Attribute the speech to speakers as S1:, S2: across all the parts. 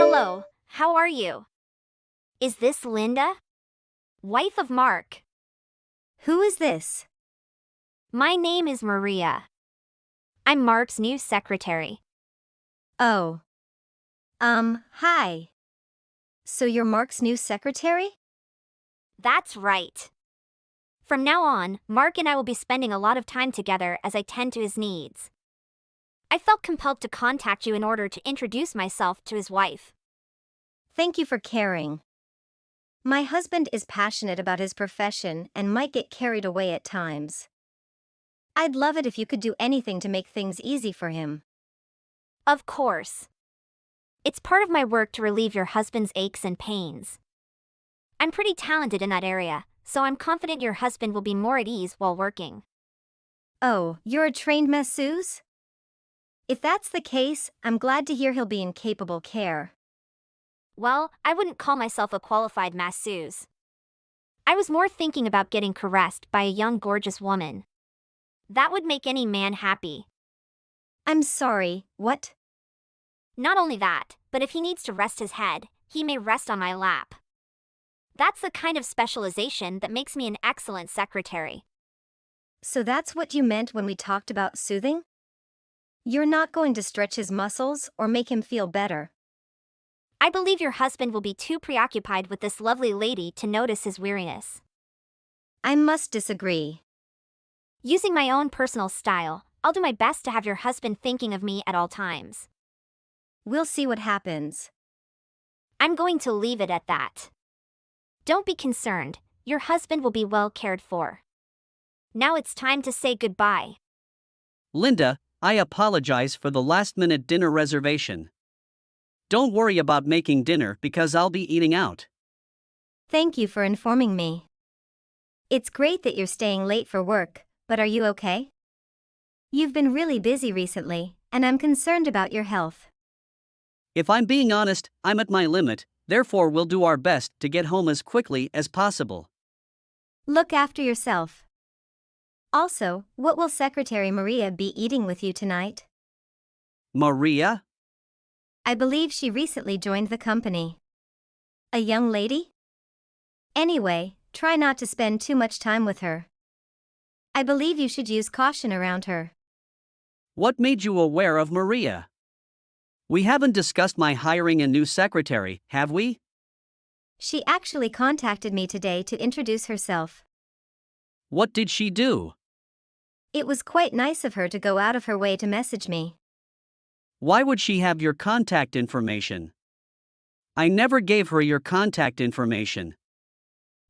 S1: Hello, how are you? Is this Linda? Wife of Mark.
S2: Who is this?
S1: My name is Maria. I'm Mark's new secretary.
S2: Oh. Hi. So you're Mark's new secretary?
S1: That's right. From now on, Mark and I will be spending a lot of time together as I tend to his needs. I felt compelled to contact you in order to introduce myself to his wife.
S2: Thank you for caring. My husband is passionate about his profession and might get carried away at times. I'd love it if you could do anything to make things easy for him.
S1: Of course. It's part of my work to relieve your husband's aches and pains. I'm pretty talented in that area, so I'm confident your husband will be more at ease while working.
S2: Oh, you're a trained masseuse? If that's the case, I'm glad to hear he'll be in capable care.
S1: Well, I wouldn't call myself a qualified masseuse. I was more thinking about getting caressed by a young gorgeous woman. That would make any man happy.
S2: I'm sorry, what?
S1: Not only that, but if he needs to rest his head, he may rest on my lap. That's the kind of specialization that makes me an excellent secretary.
S2: So that's what you meant when we talked about soothing? You're not going to stretch his muscles or make him feel better.
S1: I believe your husband will be too preoccupied with this lovely lady to notice his weariness.
S2: I must disagree.
S1: Using my own personal style, I'll do my best to have your husband thinking of me at all times.
S2: We'll see what happens.
S1: I'm going to leave it at that. Don't be concerned, your husband will be well cared for. Now it's time to say goodbye.
S3: Linda, I apologize for the last-minute dinner reservation. Don't worry about making dinner because I'll be eating out.
S2: Thank you for informing me. It's great that you're staying late for work, but are you okay? You've been really busy recently, and I'm concerned about your health.
S3: If I'm being honest, I'm at my limit, therefore we'll do our best to get home as quickly as possible.
S2: Look after yourself. Also, what will Secretary Maria be eating with you tonight?
S3: Maria?
S2: I believe she recently joined the company. A young lady? Anyway, try not to spend too much time with her. I believe you should use caution around her.
S3: What made you aware of Maria? We haven't discussed my hiring a new secretary, have we?
S2: She actually contacted me today to introduce herself.
S3: What did she do?
S2: It was quite nice of her to go out of her way to message me.
S3: Why would she have your contact information? I never gave her your contact information.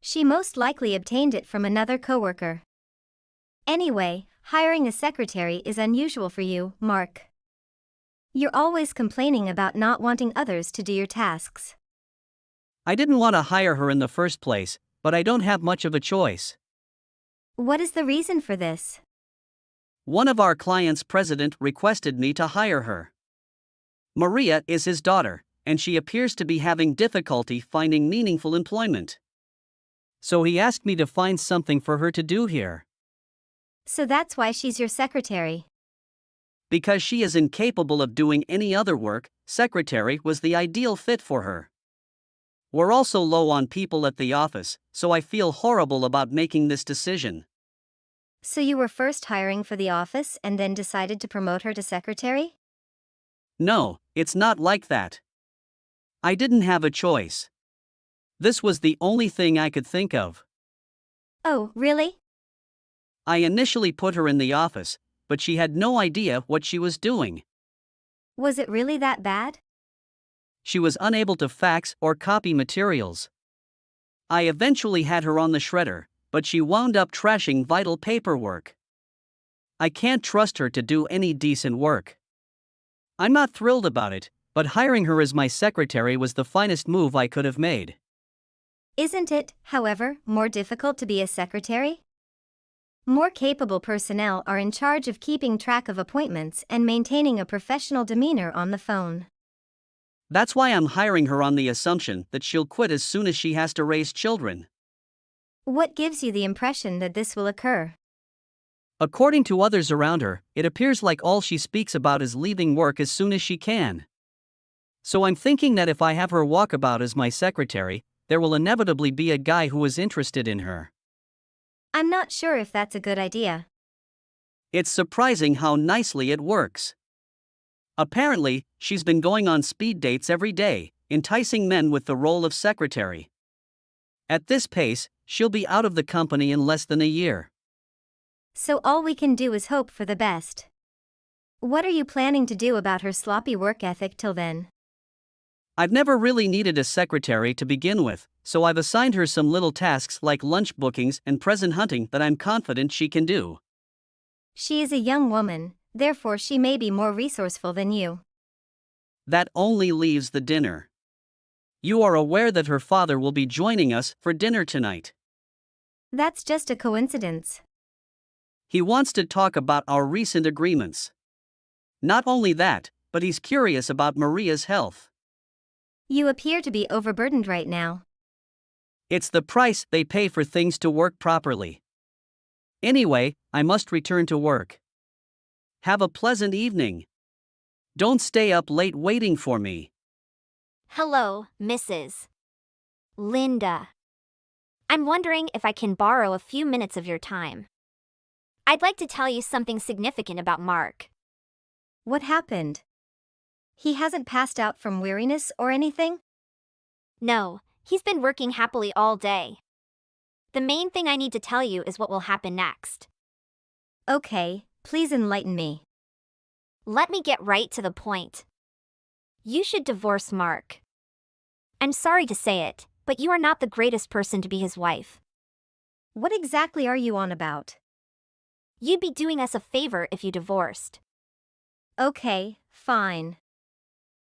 S2: She most likely obtained it from another coworker. Anyway, hiring a secretary is unusual for you, Mark. You're always complaining about not wanting others to do your tasks.
S3: I didn't want to hire her in the first place, but I don't have much of a choice.
S2: What is the reason for this?
S3: One of our clients' president requested me to hire her. Maria is his daughter, and she appears to be having difficulty finding meaningful employment. So he asked me to find something for her to do here.
S2: So that's why she's your secretary.
S3: Because she is incapable of doing any other work, secretary was the ideal fit for her. We're also low on people at the office, so I feel horrible about making this decision.
S2: So you were first hiring for the office and then decided to promote her to secretary?
S3: No, it's not like that. I didn't have a choice. This was the only thing I could think of.
S2: Oh, really?
S3: I initially put her in the office, but she had no idea what she was doing.
S2: Was it really that bad?
S3: She was unable to fax or copy materials. I eventually had her on the shredder, but she wound up trashing vital paperwork. I can't trust her to do any decent work. I'm not thrilled about it, but hiring her as my secretary was the finest move I could have made.
S2: Isn't it, however, more difficult to be a secretary? More capable personnel are in charge of keeping track of appointments and maintaining a professional demeanor on the phone.
S3: That's why I'm hiring her on the assumption that she'll quit as soon as she has to raise children.
S2: What gives you the impression that this will occur?
S3: According to others around her, it appears like all she speaks about is leaving work as soon as she can. So I'm thinking that if I have her walk about as my secretary, there will inevitably be a guy who is interested in her.
S2: I'm not sure if that's a good idea.
S3: It's surprising how nicely it works. Apparently, she's been going on speed dates every day, enticing men with the role of secretary. At this pace, she'll be out of the company in less than a year.
S2: So all we can do is hope for the best. What are you planning to do about her sloppy work ethic till then?
S3: I've never really needed a secretary to begin with, so I've assigned her some little tasks like lunch bookings and present hunting that I'm confident she can do.
S2: She is a young woman, therefore she may be more resourceful than you.
S3: That only leaves the dinner. You are aware that her father will be joining us for dinner tonight.
S2: That's just a coincidence.
S3: He wants to talk about our recent agreements. Not only that, but he's curious about Maria's health.
S2: You appear to be overburdened right now.
S3: It's the price they pay for things to work properly. Anyway, I must return to work. Have a pleasant evening. Don't stay up late waiting for me.
S1: Hello, Mrs. Linda. I'm wondering if I can borrow a few minutes of your time. I'd like to tell you something significant about Mark.
S2: What happened? He hasn't passed out from weariness or anything?
S1: No, he's been working happily all day. The main thing I need to tell you is what will happen next.
S2: Okay, please enlighten me.
S1: Let me get right to the point. You should divorce Mark. I'm sorry to say it, but you are not the greatest person to be his wife.
S2: What exactly are you on about?
S1: You'd be doing us a favor if you divorced.
S2: Okay, fine.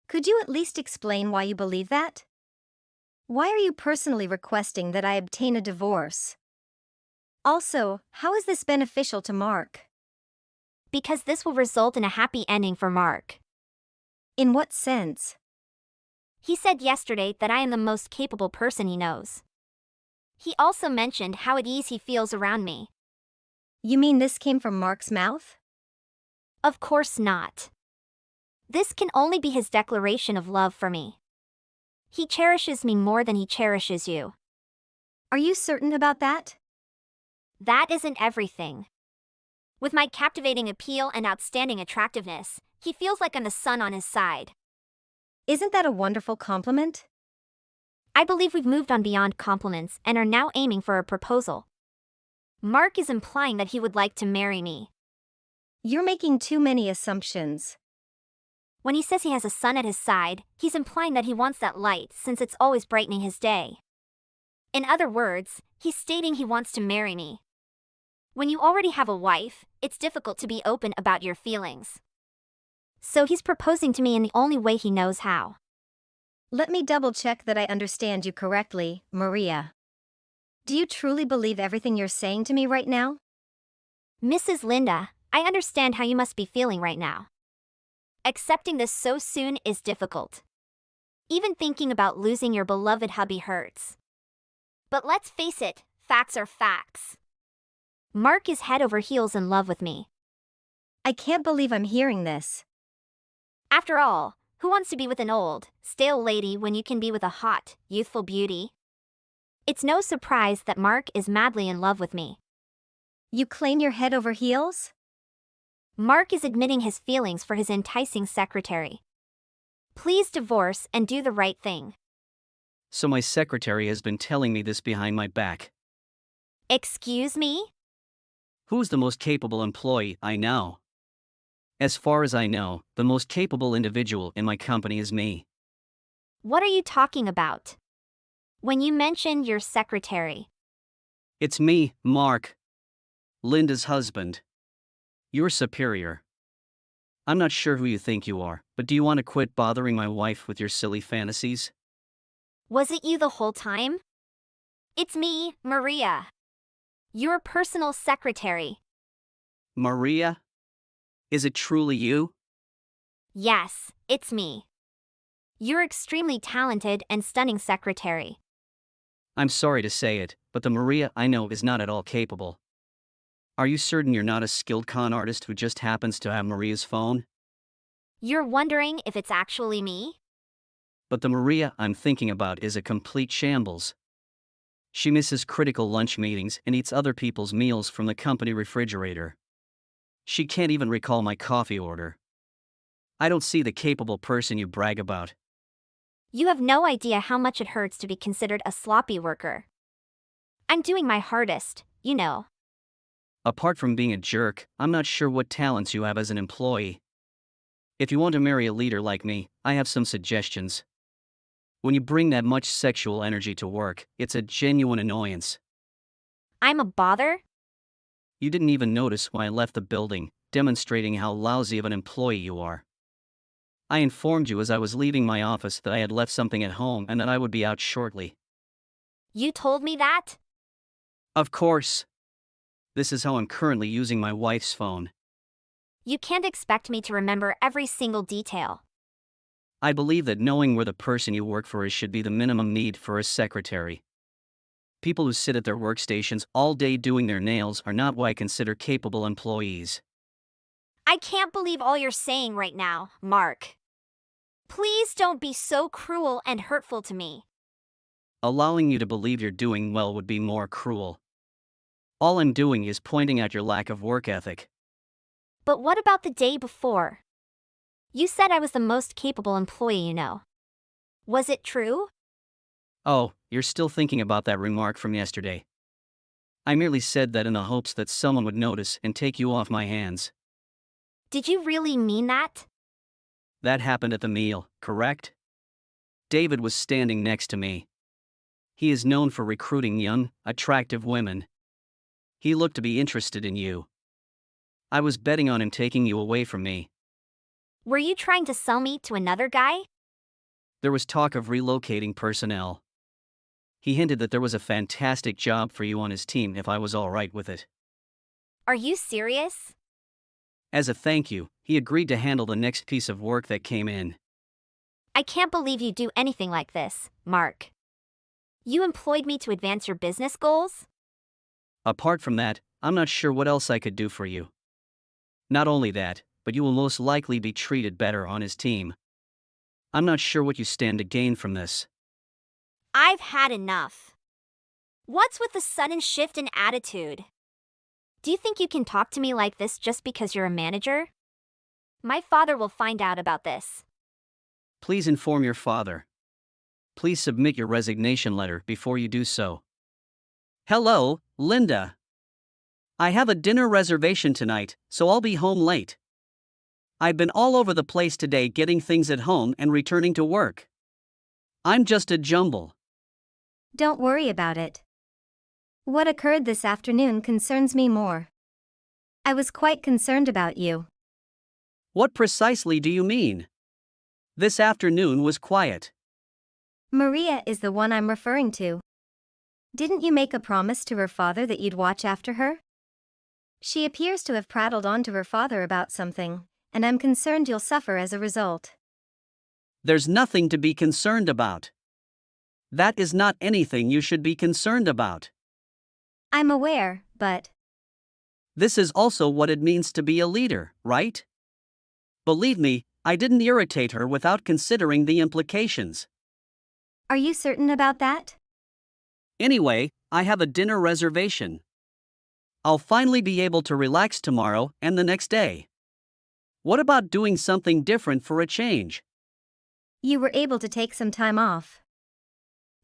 S2: Could you at least explain why you believe that? Why are you personally requesting that I obtain a divorce? Also, how is this beneficial to Mark?
S1: Because this will result in a happy ending for Mark.
S2: In what sense?
S1: He said yesterday that I am the most capable person he knows. He also mentioned how at ease he feels around me.
S2: You mean this came from Mark's mouth?
S1: Of course not. This can only be his declaration of love for me. He cherishes me more than he cherishes you.
S2: Are you certain about that?
S1: That isn't everything. With my captivating appeal and outstanding attractiveness, he feels like I'm the sun on his side.
S2: Isn't that a wonderful compliment?
S1: I believe we've moved on beyond compliments and are now aiming for a proposal. Mark is implying that he would like to marry me.
S2: You're making too many assumptions.
S1: When he says he has a sun at his side, he's implying that he wants that light since it's always brightening his day. In other words, he's stating he wants to marry me. When you already have a wife, it's difficult to be open about your feelings. So he's proposing to me in the only way he knows how.
S2: Let me double-check that I understand you correctly, Maria. Do you truly believe everything you're saying to me right now?
S1: Mrs. Linda, I understand how you must be feeling right now. Accepting this so soon is difficult. Even thinking about losing your beloved hubby hurts. But let's face it, facts are facts. Mark is head over heels in love with me.
S2: I can't believe I'm hearing this.
S1: After all, who wants to be with an old, stale lady when you can be with a hot, youthful beauty? It's no surprise that Mark is madly in love with me.
S2: You claim you're head over heels?
S1: Mark is admitting his feelings for his enticing secretary. Please divorce and do the right thing.
S3: So my secretary has been telling me this behind my back.
S1: Excuse me?
S3: Who's the most capable employee I know? As far as I know, the most capable individual in my company is me.
S1: What are you talking about? When you mention your secretary.
S3: It's me, Mark. Linda's husband. Your superior. I'm not sure who you think you are, but do you want to quit bothering my wife with your silly fantasies?
S1: Was it you the whole time? It's me, Maria. Your personal secretary.
S3: Maria? Is it truly you?
S1: Yes, it's me. You're extremely talented and stunning secretary.
S3: I'm sorry to say it, but the Maria I know is not at all capable. Are you certain you're not a skilled con artist who just happens to have Maria's phone?
S1: You're wondering if it's actually me?
S3: But the Maria I'm thinking about is a complete shambles. She misses critical lunch meetings and eats other people's meals from the company refrigerator. She can't even recall my coffee order. I don't see the capable person you brag about.
S1: You have no idea how much it hurts to be considered a sloppy worker. I'm doing my hardest, you know.
S3: Apart from being a jerk, I'm not sure what talents you have as an employee. If you want to marry a leader like me, I have some suggestions. When you bring that much sexual energy to work, it's a genuine annoyance.
S1: I'm a bother?
S3: You didn't even notice when I left the building, demonstrating how lousy of an employee you are. I informed you as I was leaving my office that I had left something at home and that I would be out shortly.
S1: You told me that?
S3: Of course. This is how I'm currently using my wife's phone.
S1: You can't expect me to remember every single detail.
S3: I believe that knowing where the person you work for is should be the minimum need for a secretary. People who sit at their workstations all day doing their nails are not what I consider capable employees.
S1: I can't believe all you're saying right now, Mark. Please don't be so cruel and hurtful to me.
S3: Allowing you to believe you're doing well would be more cruel. All I'm doing is pointing out your lack of work ethic.
S1: But what about the day before? You said I was the most capable employee you know. Was it true?
S3: Oh, you're still thinking about that remark from yesterday. I merely said that in the hopes that someone would notice and take you off my hands.
S1: Did you really mean that?
S3: That happened at the meal, correct? David was standing next to me. He is known for recruiting young, attractive women. He looked to be interested in you. I was betting on him taking you away from me.
S1: Were you trying to sell me to another guy?
S3: There was talk of relocating personnel. He hinted that there was a fantastic job for you on his team if I was all right with it.
S1: Are you serious?
S3: As a thank you, he agreed to handle the next piece of work that came in.
S1: I can't believe you do anything like this, Mark. You employed me to advance your business goals?
S3: Apart from that, I'm not sure what else I could do for you. Not only that, but you will most likely be treated better on his team. I'm not sure what you stand to gain from this.
S1: I've had enough. What's with the sudden shift in attitude? Do you think you can talk to me like this just because you're a manager? My father will find out about this.
S3: Please inform your father. Please submit your resignation letter before you do so. Hello, Linda. I have a dinner reservation tonight, so I'll be home late. I've been all over the place today getting things at home and returning to work. I'm just a jumble.
S2: Don't worry about it. What occurred this afternoon concerns me more. I was quite concerned about you.
S3: What precisely do you mean? This afternoon was quiet.
S2: Maria is the one I'm referring to. Didn't you make a promise to her father that you'd watch after her? She appears to have prattled on to her father about something, and I'm concerned you'll suffer as a result.
S3: There's nothing to be concerned about. That is not anything you should be concerned about.
S2: I'm aware, but
S3: This is also what it means to be a leader, right? Believe me, I didn't irritate her without considering the implications.
S2: are you certain about that?
S3: Anyway, I have a dinner reservation. I'll finally be able to relax tomorrow and the next day. What about doing something different for a change?
S2: You were able to take some time off.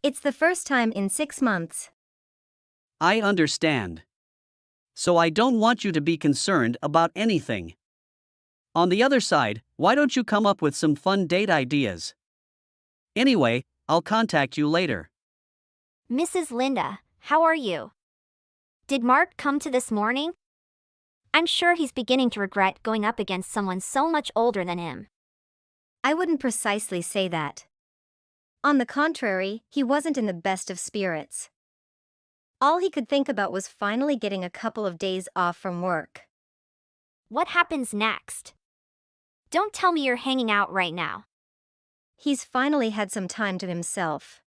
S2: It's the first time in 6 months.
S3: I understand. So I don't want you to be concerned about anything. On the other side, why don't you come up with some fun date ideas? Anyway, I'll contact you later.
S1: Mrs. Linda, how are you? Did Mark come to this morning? I'm sure he's beginning to regret going up against someone so much older than him.
S2: I wouldn't precisely say that. On the contrary, he wasn't in the best of spirits. All he could think about was finally getting a couple of days off from work.
S1: What happens next? Don't tell me you're hanging out right now.
S2: He's finally had some time to himself.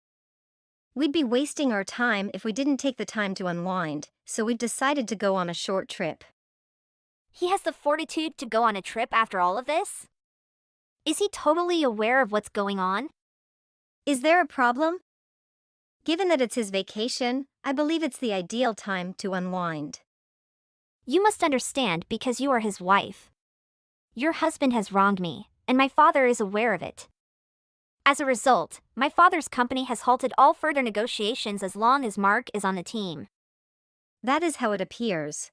S2: We'd be wasting our time if we didn't take the time to unwind, so we've decided to go on a short trip.
S1: He has the fortitude to go on a trip after all of this? Is he totally aware of what's going on?
S2: Is there a problem? Given that it's his vacation, I believe it's the ideal time to unwind.
S1: You must understand because you are his wife. Your husband has wronged me, and my father is aware of it. As a result, my father's company has halted all further negotiations as long as Mark is on the team.
S2: That is how it appears.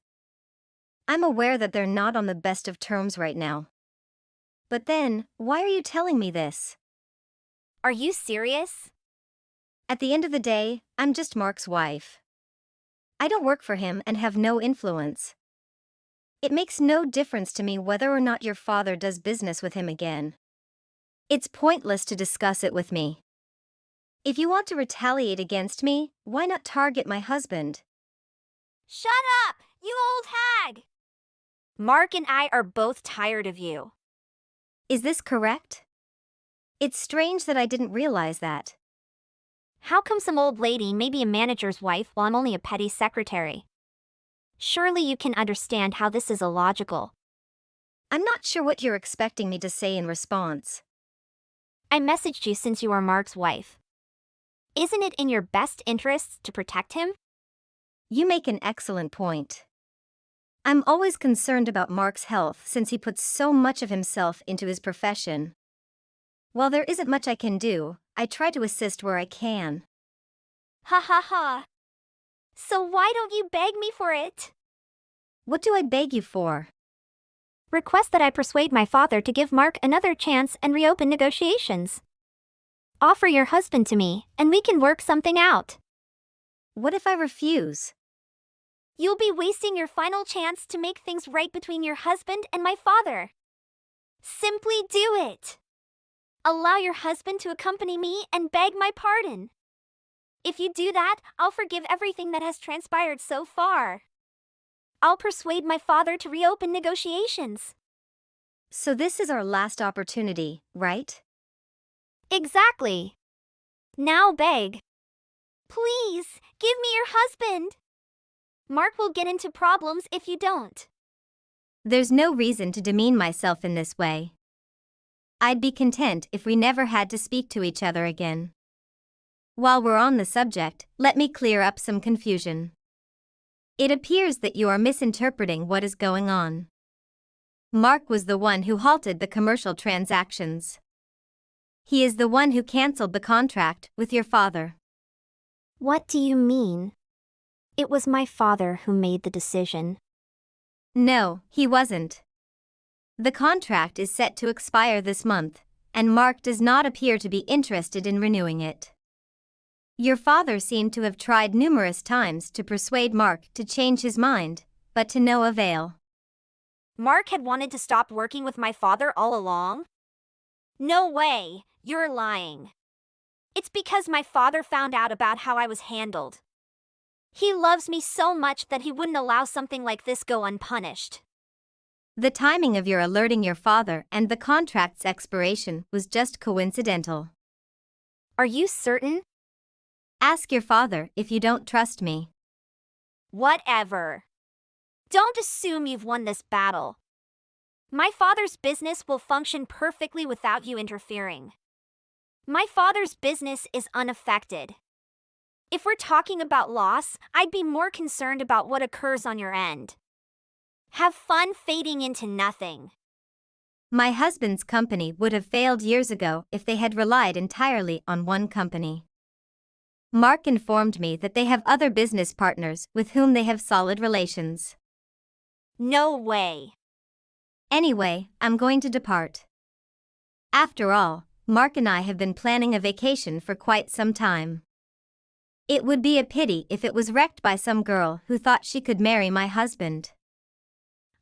S2: I'm aware that they're not on the best of terms right now. But then, why are you telling me this?
S1: Are you serious?
S2: At the end of the day, I'm just Mark's wife. I don't work for him and have no influence. It makes no difference to me whether or not your father does business with him again. It's pointless to discuss it with me. If you want to retaliate against me, why not target my husband?
S1: Shut up, you old hag! Mark and I are both tired of you.
S2: Is this correct? It's strange that I didn't realize that.
S1: How come some old lady may be a manager's wife while I'm only a petty secretary? Surely you can understand how this is illogical.
S2: I'm not sure what you're expecting me to say in response.
S1: I messaged you since you are Mark's wife. Isn't it in your best interests to protect him?
S2: You make an excellent point. I'm always concerned about Mark's health since he puts so much of himself into his profession. While there isn't much I can do, I try to assist where I can.
S1: Ha ha ha. So why don't you beg me for it?
S2: What do I beg you for?
S1: Request that I persuade my father to give Mark another chance and reopen negotiations. Offer your husband to me, and we can work something out.
S2: What if I refuse?
S1: You'll be wasting your final chance to make things right between your husband and my father. Simply do it. Allow your husband to accompany me and beg my pardon. If you do that, I'll forgive everything that has transpired so far. I'll persuade my father to reopen negotiations.
S2: So this is our last opportunity, right?
S1: Exactly. Now beg. Please, give me your husband. Mark will get into problems if you don't.
S2: There's no reason to demean myself in this way. I'd be content if we never had to speak to each other again. While we're on the subject, let me clear up some confusion. It appears that you are misinterpreting what is going on. Mark was the one who halted the commercial transactions. He is the one who canceled the contract with your father.
S1: What do you mean? It was my father who made the decision.
S2: No, he wasn't. The contract is set to expire this month, and Mark does not appear to be interested in renewing it. Your father seemed to have tried numerous times to persuade Mark to change his mind, but to no avail.
S1: Mark had wanted to stop working with my father all along? No way, you're lying. It's because my father found out about how I was handled. He loves me so much that he wouldn't allow something like this go unpunished.
S2: The timing of your alerting your father and the contract's expiration was just coincidental.
S1: Are you certain?
S2: Ask your father if you don't trust me.
S1: Whatever. Don't assume you've won this battle. My father's business will function perfectly without you interfering. My father's business is unaffected. If we're talking about loss, I'd be more concerned about what occurs on your end. Have fun fading into nothing.
S2: My husband's company would have failed years ago if they had relied entirely on one company. Mark informed me that they have other business partners with whom they have solid relations.
S1: No way.
S2: Anyway, I'm going to depart. After all, Mark and I have been planning a vacation for quite some time. It would be a pity if it was wrecked by some girl who thought she could marry my husband.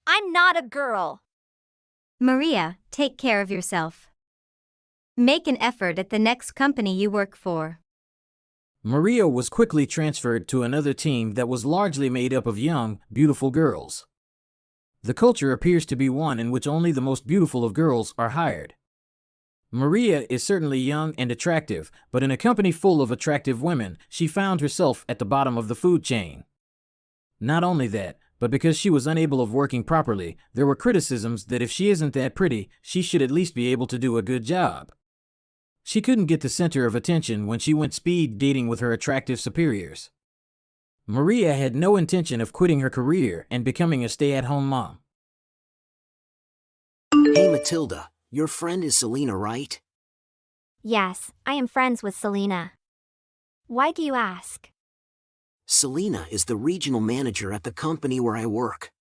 S1: I'm not a girl.
S2: Maria, take care of yourself. Make an effort at the next company you work for.
S4: Maria was quickly transferred to another team that was largely made up of young, beautiful girls. The culture appears to be one in which only the most beautiful of girls are hired. Maria is certainly young and attractive, but in a company full of attractive women, she found herself at the bottom of the food chain. Not only that, but because she was unable of working properly, there were criticisms that if she isn't that pretty, she should at least be able to do a good job. She couldn't get the center of attention when she went speed dating with her attractive superiors. Maria had no intention of quitting her career and becoming a stay-at-home mom.
S5: Hey Matilda, your friend is Selena, right?
S1: Yes, I am friends with Selena. Why do you ask?
S5: Selena is the regional manager at the company where I work.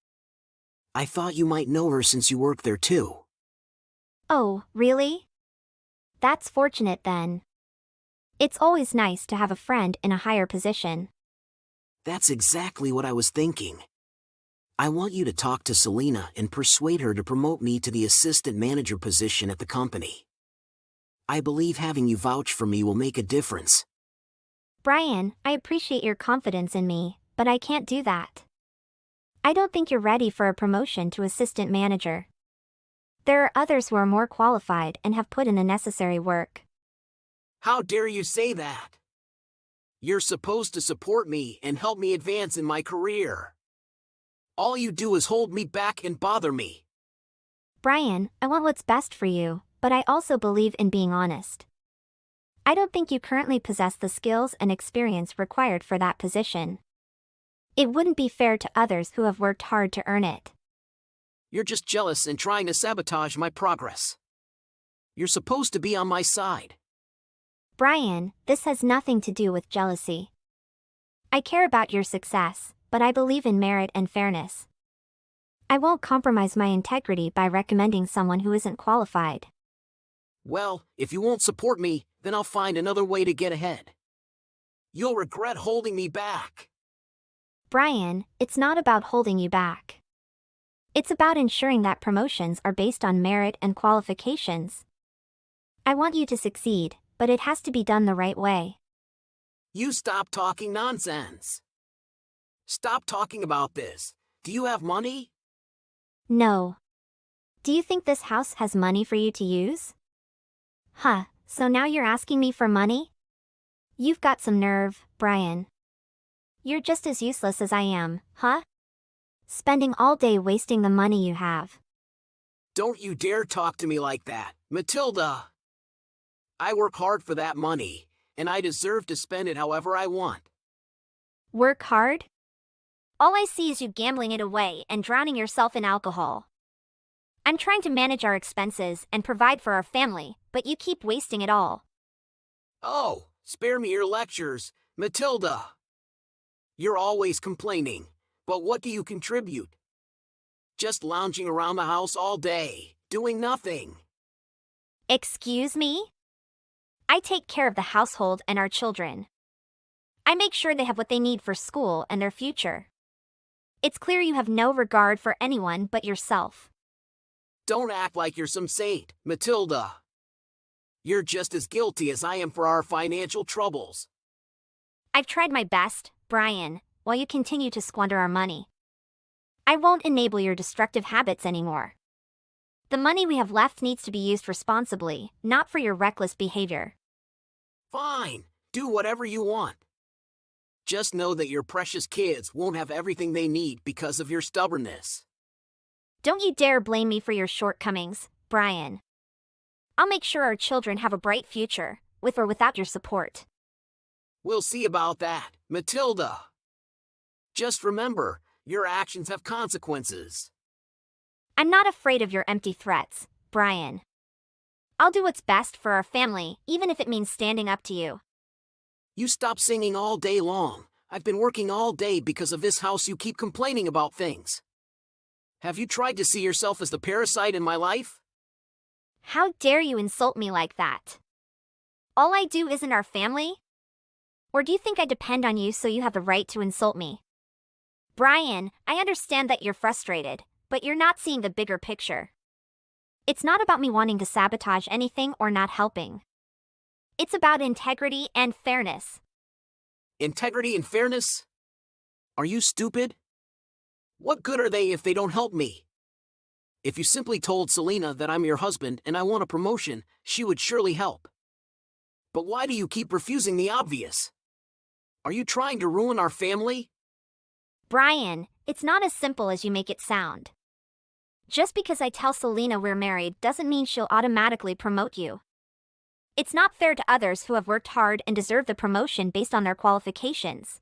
S5: I thought you might know her since you work there too.
S1: Oh, really? That's fortunate then. It's always nice to have a friend in a higher position.
S5: That's exactly what I was thinking. I want you to talk to Selena and persuade her to promote me to the assistant manager position at the company. I believe having you vouch for me will make a difference.
S1: Brian, I appreciate your confidence in me, but I can't do that. I don't think you're ready for a promotion to assistant manager. There are others who are more qualified and have put in the necessary work.
S5: How dare you say that? You're supposed to support me and help me advance in my career. All you do is hold me back and bother me.
S1: Brian, I want what's best for you, but I also believe in being honest. I don't think you currently possess the skills and experience required for that position. It wouldn't be fair to others who have worked hard to earn it.
S5: You're just jealous and trying to sabotage my progress. You're supposed to be on my side.
S1: Brian, this has nothing to do with jealousy. I care about your success, but I believe in merit and fairness. I won't compromise my integrity by recommending someone who isn't qualified.
S5: Well, if you won't support me, then I'll find another way to get ahead. You'll regret holding me back.
S1: Brian, it's not about holding you back. It's about ensuring that promotions are based on merit and qualifications. I want you to succeed, but it has to be done the right way.
S5: You stop talking nonsense. Stop talking about this. Do you have money?
S1: No. Do you think this house has money for you to use? Huh, so now you're asking me for money? You've got some nerve, Brian. You're just as useless as I am, huh? Spending all day wasting the money you have.
S5: Don't you dare talk to me like that, Matilda. I work hard for that money, and I deserve to spend it however I want.
S1: Work hard? All I see is you gambling it away and drowning yourself in alcohol. I'm trying to manage our expenses and provide for our family, but you keep wasting it all.
S5: Oh, spare me your lectures, Matilda. You're always complaining, but what do you contribute? Just lounging around the house all day, doing nothing.
S1: Excuse me? I take care of the household and our children. I make sure they have what they need for school and their future. It's clear you have no regard for anyone but yourself.
S5: Don't act like you're some saint, Matilda. You're just as guilty as I am for our financial troubles.
S1: I've tried my best, Brian, while you continue to squander our money. I won't enable your destructive habits anymore. The money we have left needs to be used responsibly, not for your reckless behavior.
S5: Fine, do whatever you want. Just know that your precious kids won't have everything they need because of your stubbornness.
S1: Don't you dare blame me for your shortcomings, Brian. I'll make sure our children have a bright future, with or without your support.
S5: We'll see about that, Matilda. Just remember, your actions have consequences.
S1: I'm not afraid of your empty threats, Brian. I'll do what's best for our family, even if it means standing up to you.
S5: You stop singing all day long. I've been working all day because of this house. You keep complaining about things. Have you tried to see yourself as the parasite in my life?
S1: How dare you insult me like that? All I do isn't our family? Or do you think I depend on you so you have the right to insult me? Brian, I understand that you're frustrated, but you're not seeing the bigger picture. It's not about me wanting to sabotage anything or not helping. It's about integrity and fairness.
S5: Integrity and fairness? Are you stupid? What good are they if they don't help me? If you simply told Selena that I'm your husband and I want a promotion, she would surely help. But why do you keep refusing the obvious? Are you trying to ruin our family?
S1: Brian, it's not as simple as you make it sound. Just because I tell Selena we're married doesn't mean she'll automatically promote you. It's not fair to others who have worked hard and deserve the promotion based on their qualifications.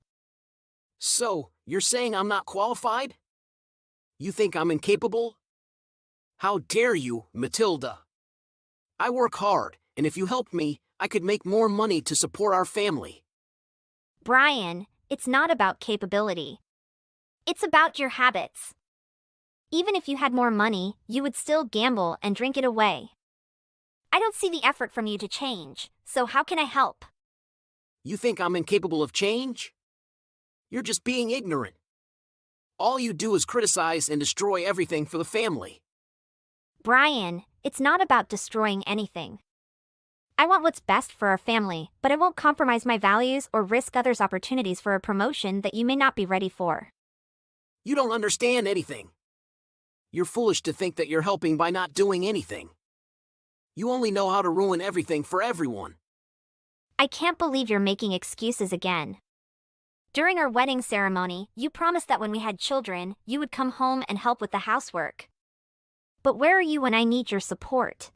S5: So, you're saying I'm not qualified? You think I'm incapable? How dare you, Matilda? I work hard, and if you helped me, I could make more money to support our family.
S1: Brian, it's not about capability. It's about your habits. Even if you had more money, you would still gamble and drink it away. I don't see the effort from you to change, so how can I help?
S5: You think I'm incapable of change? You're just being ignorant. All you do is criticize and destroy everything for the family.
S1: Brian, it's not about destroying anything. I want what's best for our family, but I won't compromise my values or risk others' opportunities for a promotion that you may not be ready for.
S5: You don't understand anything. You're foolish to think that you're helping by not doing anything. You only know how to ruin everything for everyone.
S1: I can't believe you're making excuses again. During our wedding ceremony, you promised that when we had children, you would come home and help with the housework. But where are you when I need your support?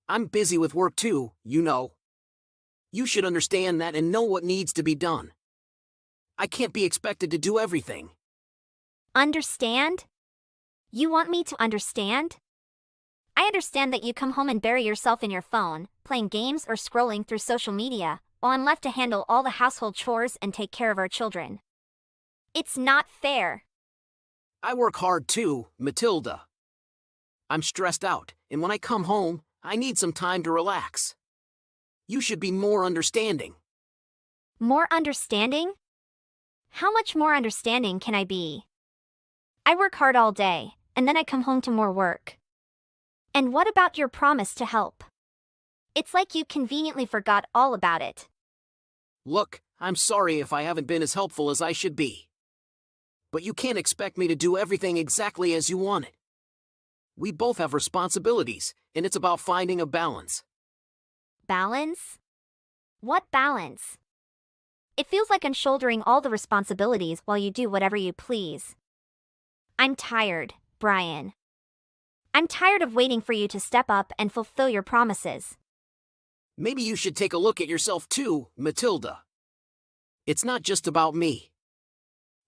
S5: I'm busy with work too, you know. You should understand that and know what needs to be done. I can't be expected to do everything.
S1: Understand? You want me to understand? I understand that you come home and bury yourself in your phone, playing games or scrolling through social media, while I'm left to handle all the household chores and take care of our children. It's not fair.
S5: I work hard too, Matilda. I'm stressed out, and when I come home, I need some time to relax. You should be more understanding.
S1: More understanding? How much more understanding can I be? I work hard all day, and then I come home to more work. And what about your promise to help? It's like you conveniently forgot all about it.
S5: Look, I'm sorry if I haven't been as helpful as I should be. But you can't expect me to do everything exactly as you want it. We both have responsibilities, and it's about finding a balance.
S1: Balance? What balance? It feels like I'm shouldering all the responsibilities while you do whatever you please. I'm tired, Brian. I'm tired of waiting for you to step up and fulfill your promises.
S5: Maybe you should take a look at yourself too, Matilda. It's not just about me.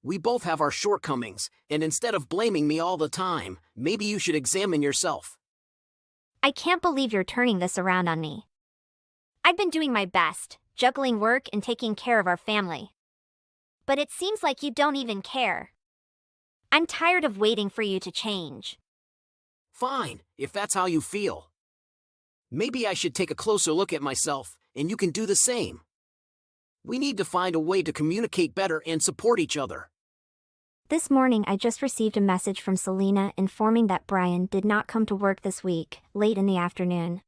S5: We both have our shortcomings, and instead of blaming me all the time, maybe you should examine yourself.
S1: I can't believe you're turning this around on me. I've been doing my best, juggling work and taking care of our family. But it seems like you don't even care. I'm tired of waiting for you to change.
S5: Fine, if that's how you feel. Maybe I should take a closer look at myself, and you can do the same. We need to find a way to communicate better and support each other.
S1: This morning I just received a message from Selena informing that Brian did not come to work this week, late in the afternoon.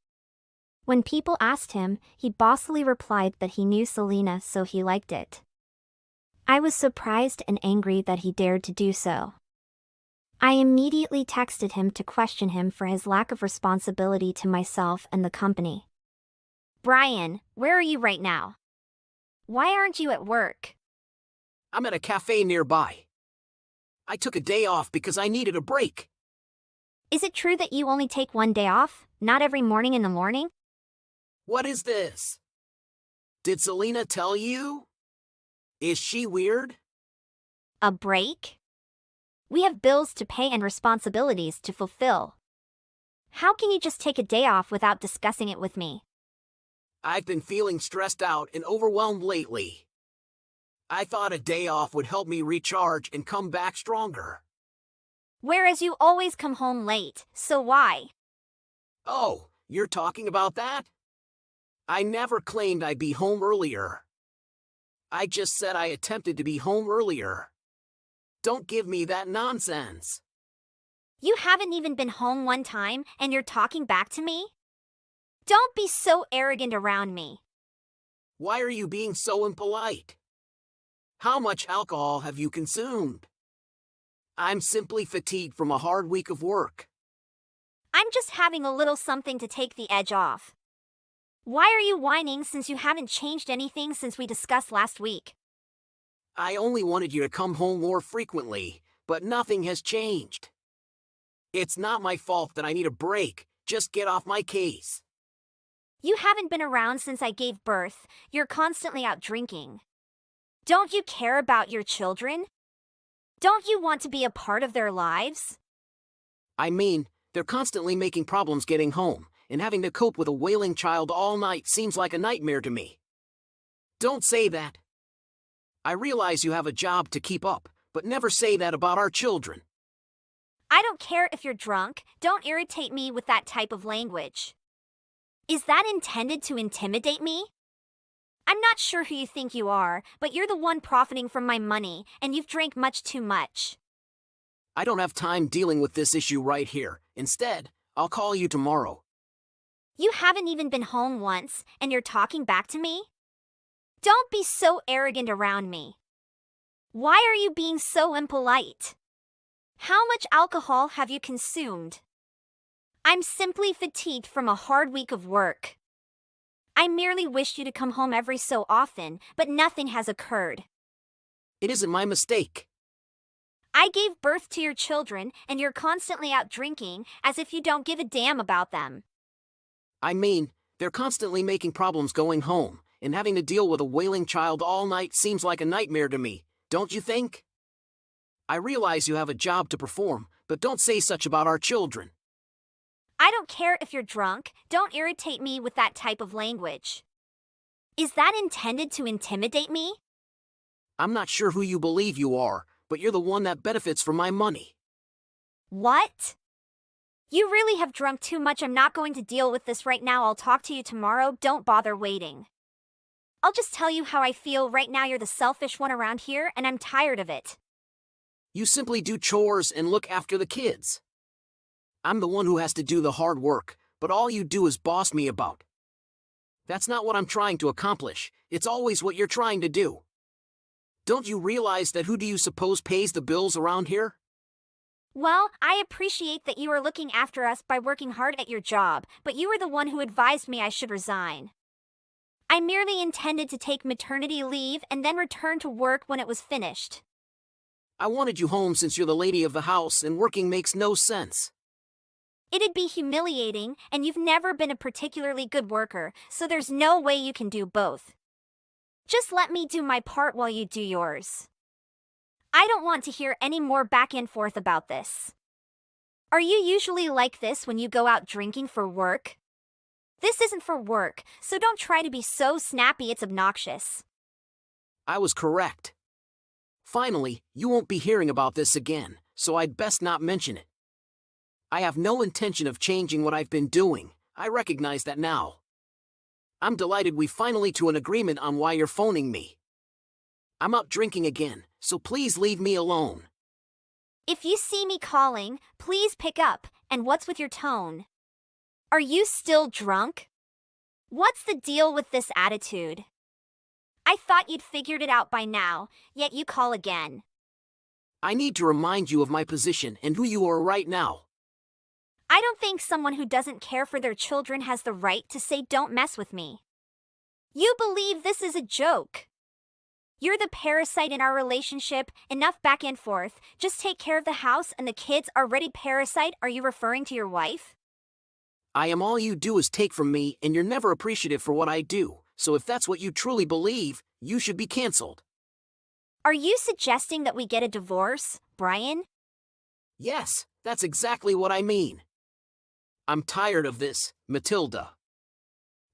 S1: When people asked him, he bossily replied that he knew Selena so he liked it. I was surprised and angry that he dared to do so. I immediately texted him to question him for his lack of responsibility to myself and the company. Brian, where are you right now? Why aren't you at work?
S5: I'm at a cafe nearby. I took a day off because I needed a break.
S1: Is it true that you only take one day off, not every morning in the morning?
S5: What is this? Did Selena tell you? Is she weird?
S1: A break? We have bills to pay and responsibilities to fulfill. How can you just take a day off without discussing it with me?
S5: I've been feeling stressed out and overwhelmed lately. I thought a day off would help me recharge and come back stronger.
S1: Whereas you always come home late, so why?
S5: Oh, you're talking about that? I never claimed I'd be home earlier. I just said I attempted to be home earlier. Don't give me that nonsense.
S1: You haven't even been home one time and you're talking back to me? Don't be so arrogant around me.
S5: Why are you being so impolite? How much alcohol have you consumed? I'm simply fatigued from a hard week of work.
S1: I'm just having a little something to take the edge off. Why are you whining since you haven't changed anything since we discussed last week?
S5: I only wanted you to come home more frequently, but nothing has changed. It's not my fault that I need a break, just get off my case.
S1: You haven't been around since I gave birth. You're constantly out drinking. Don't you care about your children? Don't you want to be a part of their lives?
S5: I mean, they're constantly making problems getting home, and having to cope with a wailing child all night seems like a nightmare to me. Don't say that. I realize you have a job to keep up, but never say that about our children.
S1: I don't care if you're drunk. Don't irritate me with that type of language. Is that intended to intimidate me? I'm not sure who you think you are, but you're the one profiting from my money, and you've drank much too much.
S5: I don't have time dealing with this issue right here. Instead, I'll call you tomorrow.
S1: You haven't even been home once, and you're talking back to me? Don't be so arrogant around me. Why are you being so impolite? How much alcohol have you consumed? I'm simply fatigued from a hard week of work. I merely wished you to come home every so often, but nothing has occurred.
S5: It isn't my mistake.
S1: I gave birth to your children, and you're constantly out drinking, as if you don't give a damn about them.
S5: I mean, they're constantly making problems going home, and having to deal with a wailing child all night seems like a nightmare to me, don't you think? I realize you have a job to perform, but don't say such about our children.
S1: I don't care if you're drunk. Don't irritate me with that type of language. Is that intended to intimidate me?
S5: I'm not sure who you believe you are, but you're the one that benefits from my money.
S1: What? You really have drunk too much. I'm not going to deal with this right now. I'll talk to you tomorrow. Don't bother waiting. I'll just tell you how I feel right now. You're the selfish one around here, and I'm tired of it.
S5: You simply do chores and look after the kids. I'm the one who has to do the hard work, but all you do is boss me about. That's not what I'm trying to accomplish. It's always what you're trying to do. Don't you realize that who do you suppose pays the bills around here?
S1: Well, I appreciate that you are looking after us by working hard at your job, but you were the one who advised me I should resign. I merely intended to take maternity leave and then return to work when it was finished.
S5: I wanted you home since you're the lady of the house and working makes no sense.
S1: It'd be humiliating, and you've never been a particularly good worker, so there's no way you can do both. Just let me do my part while you do yours. I don't want to hear any more back and forth about this. Are you usually like this when you go out drinking for work? This isn't for work, so don't try to be so snappy it's obnoxious.
S5: I was correct. Finally, you won't be hearing about this again, so I'd best not mention it. I have no intention of changing what I've been doing. I recognize that now. I'm delighted we finally to an agreement on why you're phoning me. I'm out drinking again, so please leave me alone.
S1: If you see me calling, please pick up, and what's with your tone? Are you still drunk? What's the deal with this attitude? I thought you'd figured it out by now, yet you call again.
S5: I need to remind you of my position and who you are right now.
S1: I don't think someone who doesn't care for their children has the right to say don't mess with me. You believe this is a joke. You're the parasite in our relationship. Enough back and forth. Just take care of the house and the kids. Already parasite. Are you referring to your wife?
S5: I am all you do is take from me, and you're never appreciative for what I do. So if that's what you truly believe, you should be canceled.
S1: Are you suggesting that we get a divorce, Brian?
S5: Yes, that's exactly what I mean. I'm tired of this, Matilda.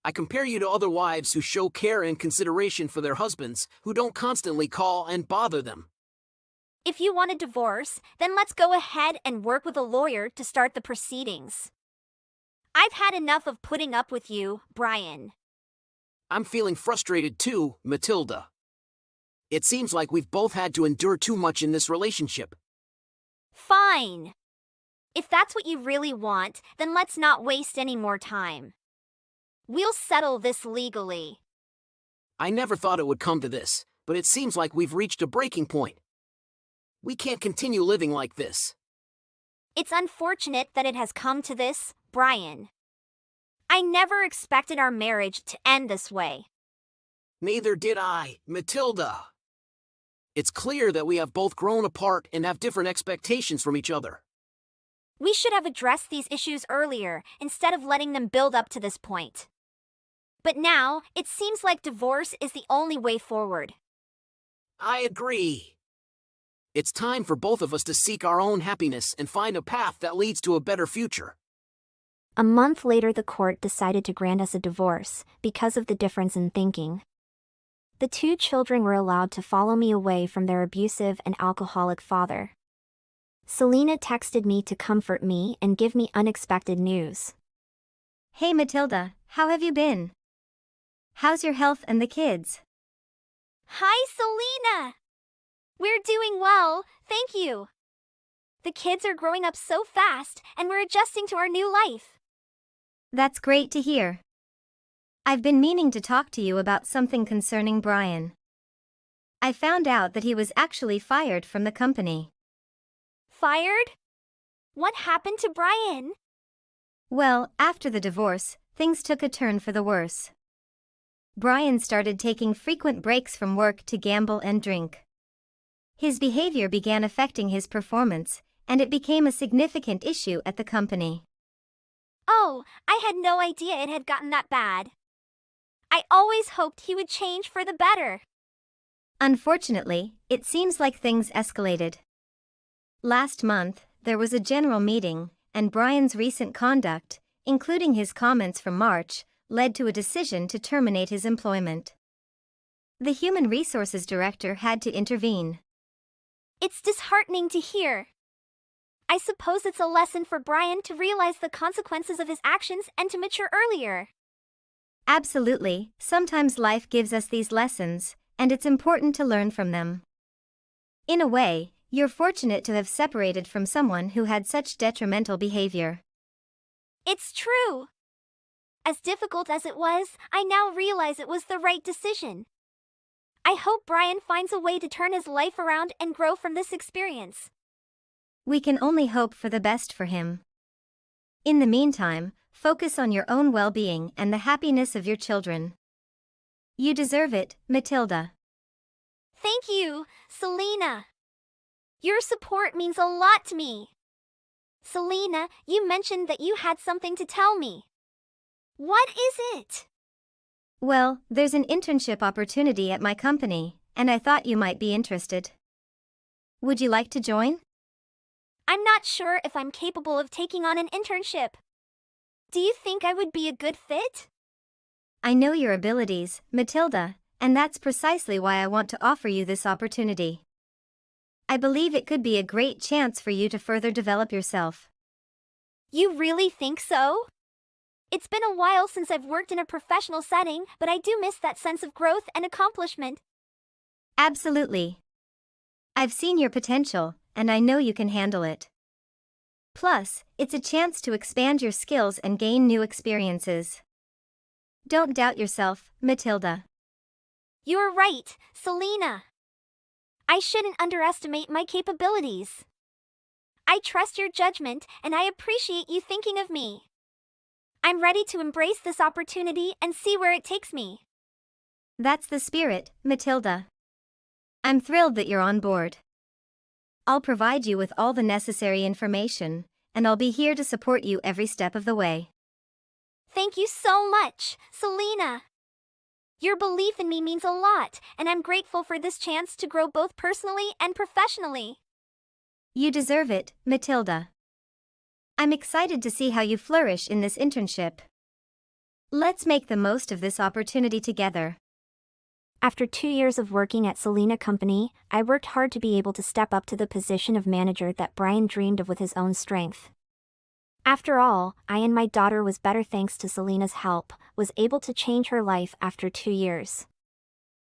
S5: I compare you to other wives who show care and consideration for their husbands, who don't constantly call and bother them.
S1: If you want a divorce, then let's go ahead and work with a lawyer to start the proceedings. I've had enough of putting up with you, Brian.
S5: I'm feeling frustrated too, Matilda. It seems like we've both had to endure too much in this relationship.
S1: Fine. If that's what you really want, then let's not waste any more time. We'll settle this legally.
S5: I never thought it would come to this, but it seems like we've reached a breaking point. We can't continue living like this.
S1: It's unfortunate that it has come to this, Brian. I never expected our marriage to end this way.
S5: Neither did I, Matilda. It's clear that we have both grown apart and have different expectations from each other.
S1: We should have addressed these issues earlier, instead of letting them build up to this point. But now, it seems like divorce is the only way forward.
S5: I agree. It's time for both of us to seek our own happiness and find a path that leads to a better future.
S1: A month later, the court decided to grant us a divorce because of the difference in thinking. The two children were allowed to follow me away from their abusive and alcoholic father. Selena texted me to comfort me and give me unexpected news.
S2: Hey Matilda, how have you been? How's your health and the kids?
S1: Hi, Selena! We're doing well, thank you. The kids are growing up so fast, and we're adjusting to our new life.
S2: That's great to hear. I've been meaning to talk to you about something concerning Brian. I found out that he was actually fired from the company.
S1: Fired? What happened to Brian?
S2: Well, after the divorce, things took a turn for the worse. Brian started taking frequent breaks from work to gamble and drink. His behavior began affecting his performance, and it became a significant issue at the company.
S1: Oh, I had no idea it had gotten that bad. I always hoped he would change for the better.
S2: Unfortunately, it seems like things escalated. Last month, there was a general meeting, and Brian's recent conduct, including his comments from March, led to a decision to terminate his employment. The Human Resources Director had to intervene.
S1: It's disheartening to hear. I suppose it's a lesson for Brian to realize the consequences of his actions and to mature earlier.
S2: Absolutely, sometimes life gives us these lessons, and it's important to learn from them. In a way, you're fortunate to have separated from someone who had such detrimental behavior.
S1: It's true. As difficult as it was, I now realize it was the right decision. I hope Brian finds a way to turn his life around and grow from this experience.
S2: We can only hope for the best for him. In the meantime, focus on your own well-being and the happiness of your children. You deserve it, Matilda.
S1: Thank you, Selena. Your support means a lot to me. Selena, you mentioned that you had something to tell me. What is it?
S2: Well, there's an internship opportunity at my company, and I thought you might be interested. Would you like to join?
S1: I'm not sure if I'm capable of taking on an internship. Do you think I would be a good fit?
S2: I know your abilities, Matilda, and that's precisely why I want to offer you this opportunity. I believe it could be a great chance for you to further develop yourself.
S1: You really think so? It's been a while since I've worked in a professional setting, but I do miss that sense of growth and accomplishment.
S2: Absolutely. I've seen your potential, and I know you can handle it. Plus, it's a chance to expand your skills and gain new experiences. Don't doubt yourself, Matilda.
S1: You're right, Selena. I shouldn't underestimate my capabilities. I trust your judgment, and I appreciate you thinking of me. I'm ready to embrace this opportunity and see where it takes me.
S2: That's the spirit, Matilda. I'm thrilled that you're on board. I'll provide you with all the necessary information, and I'll be here to support you every step of the way.
S1: Thank you so much, Selena. Your belief in me means a lot, and I'm grateful for this chance to grow both personally and professionally.
S2: You deserve it, Matilda. I'm excited to see how you flourish in this internship. Let's make the most of this opportunity together.
S1: After 2 years of working at Selena Company, I worked hard to be able to step up to the position of manager that Brian dreamed of with his own strength. After all, I and my daughter was better thanks to Selena's help, was able to change her life after 2 years.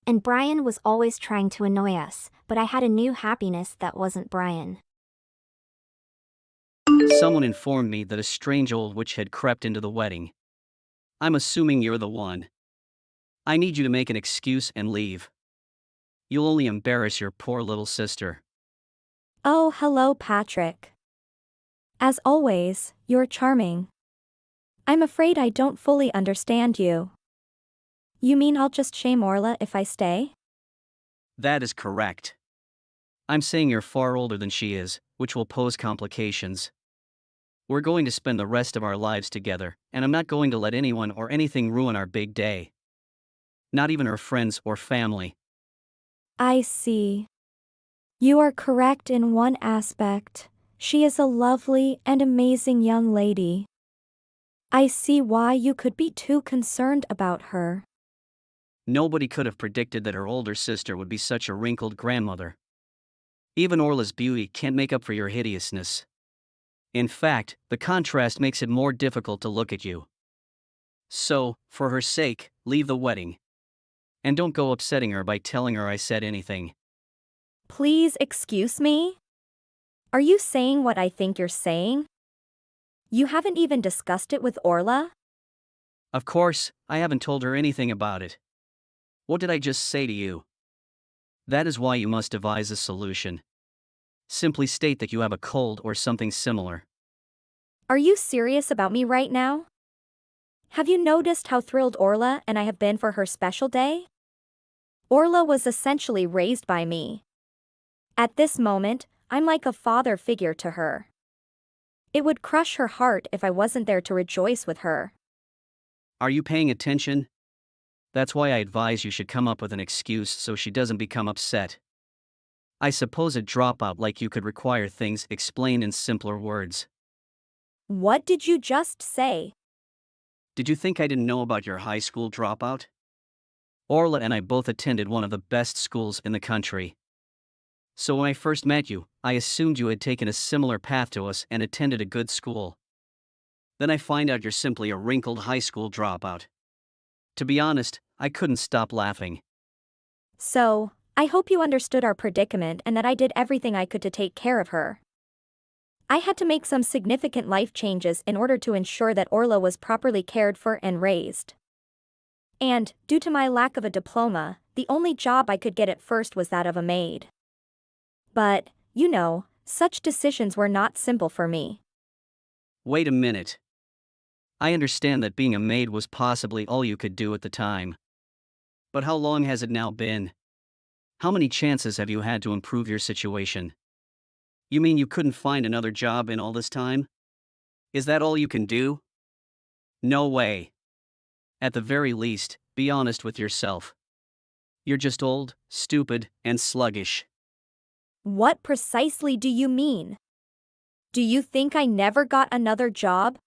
S1: And Brian was always trying to annoy us, but I had a new happiness that wasn't Brian.
S3: Someone informed me that a strange old witch had crept into the wedding. I'm assuming you're the one. I need you to make an excuse and leave. You'll only embarrass your poor little sister.
S6: Oh, hello, Patrick. As always, you're charming. I'm afraid I don't fully understand you. You mean I'll just shame Orla if I stay?
S3: That is correct. I'm saying you're far older than she is, which will pose complications. We're going to spend the rest of our lives together, and I'm not going to let anyone or anything ruin our big day. Not even our friends or family.
S6: I see. You are correct in one aspect. She is a lovely and amazing young lady. I see why you could be too concerned about her.
S3: Nobody could have predicted that her older sister would be such a wrinkled grandmother. Even Orla's beauty can't make up for your hideousness. In fact, the contrast makes it more difficult to look at you. So, for her sake, leave the wedding. And don't go upsetting her by telling her I said anything.
S6: Please excuse me? Are you saying what I think you're saying? You haven't even discussed it with Orla?
S3: Of course, I haven't told her anything about it. What did I just say to you? That is why you must devise a solution. Simply state that you have a cold or something similar.
S6: Are you serious about me right now? Have you noticed how thrilled Orla and I have been for her special day? Orla was essentially raised by me. At this moment, I'm like a father figure to her. It would crush her heart if I wasn't there to rejoice with her.
S3: Are you paying attention? That's why I advise you should come up with an excuse so she doesn't become upset. I suppose a dropout like you could require things explained in simpler words.
S6: What did you just say?
S3: Did you think I didn't know about your high school dropout? Orla and I both attended one of the best schools in the country. So when I first met you, I assumed you had taken a similar path to us and attended a good school. Then I find out you're simply a wrinkled high school dropout. To be honest, I couldn't stop laughing.
S6: So, I hope you understood our predicament and that I did everything I could to take care of her. I had to make some significant life changes in order to ensure that Orla was properly cared for and raised. And, due to my lack of a diploma, the only job I could get at first was that of a maid. But, you know, such decisions were not simple for me.
S3: Wait a minute. I understand that being a maid was possibly all you could do at the time. But how long has it now been? How many chances have you had to improve your situation? You mean you couldn't find another job in all this time? Is that all you can do? No way. At the very least, be honest with yourself. You're just old, stupid, and sluggish.
S6: What precisely do you mean? Do you think I never got another job?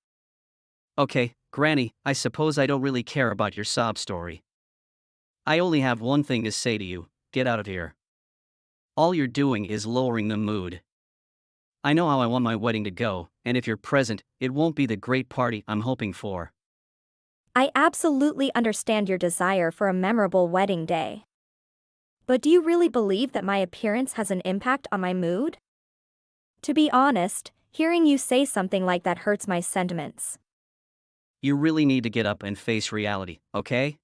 S3: Okay, Granny, I suppose I don't really care about your sob story. I only have one thing to say to you: get out of here. All you're doing is lowering the mood. I know how I want my wedding to go, and if you're present, it won't be the great party I'm hoping for.
S6: I absolutely understand your desire for a memorable wedding day. But do you really believe that my appearance has an impact on my mood? To be honest, hearing you say something like that hurts my sentiments.
S3: You really need to get up and face reality, okay?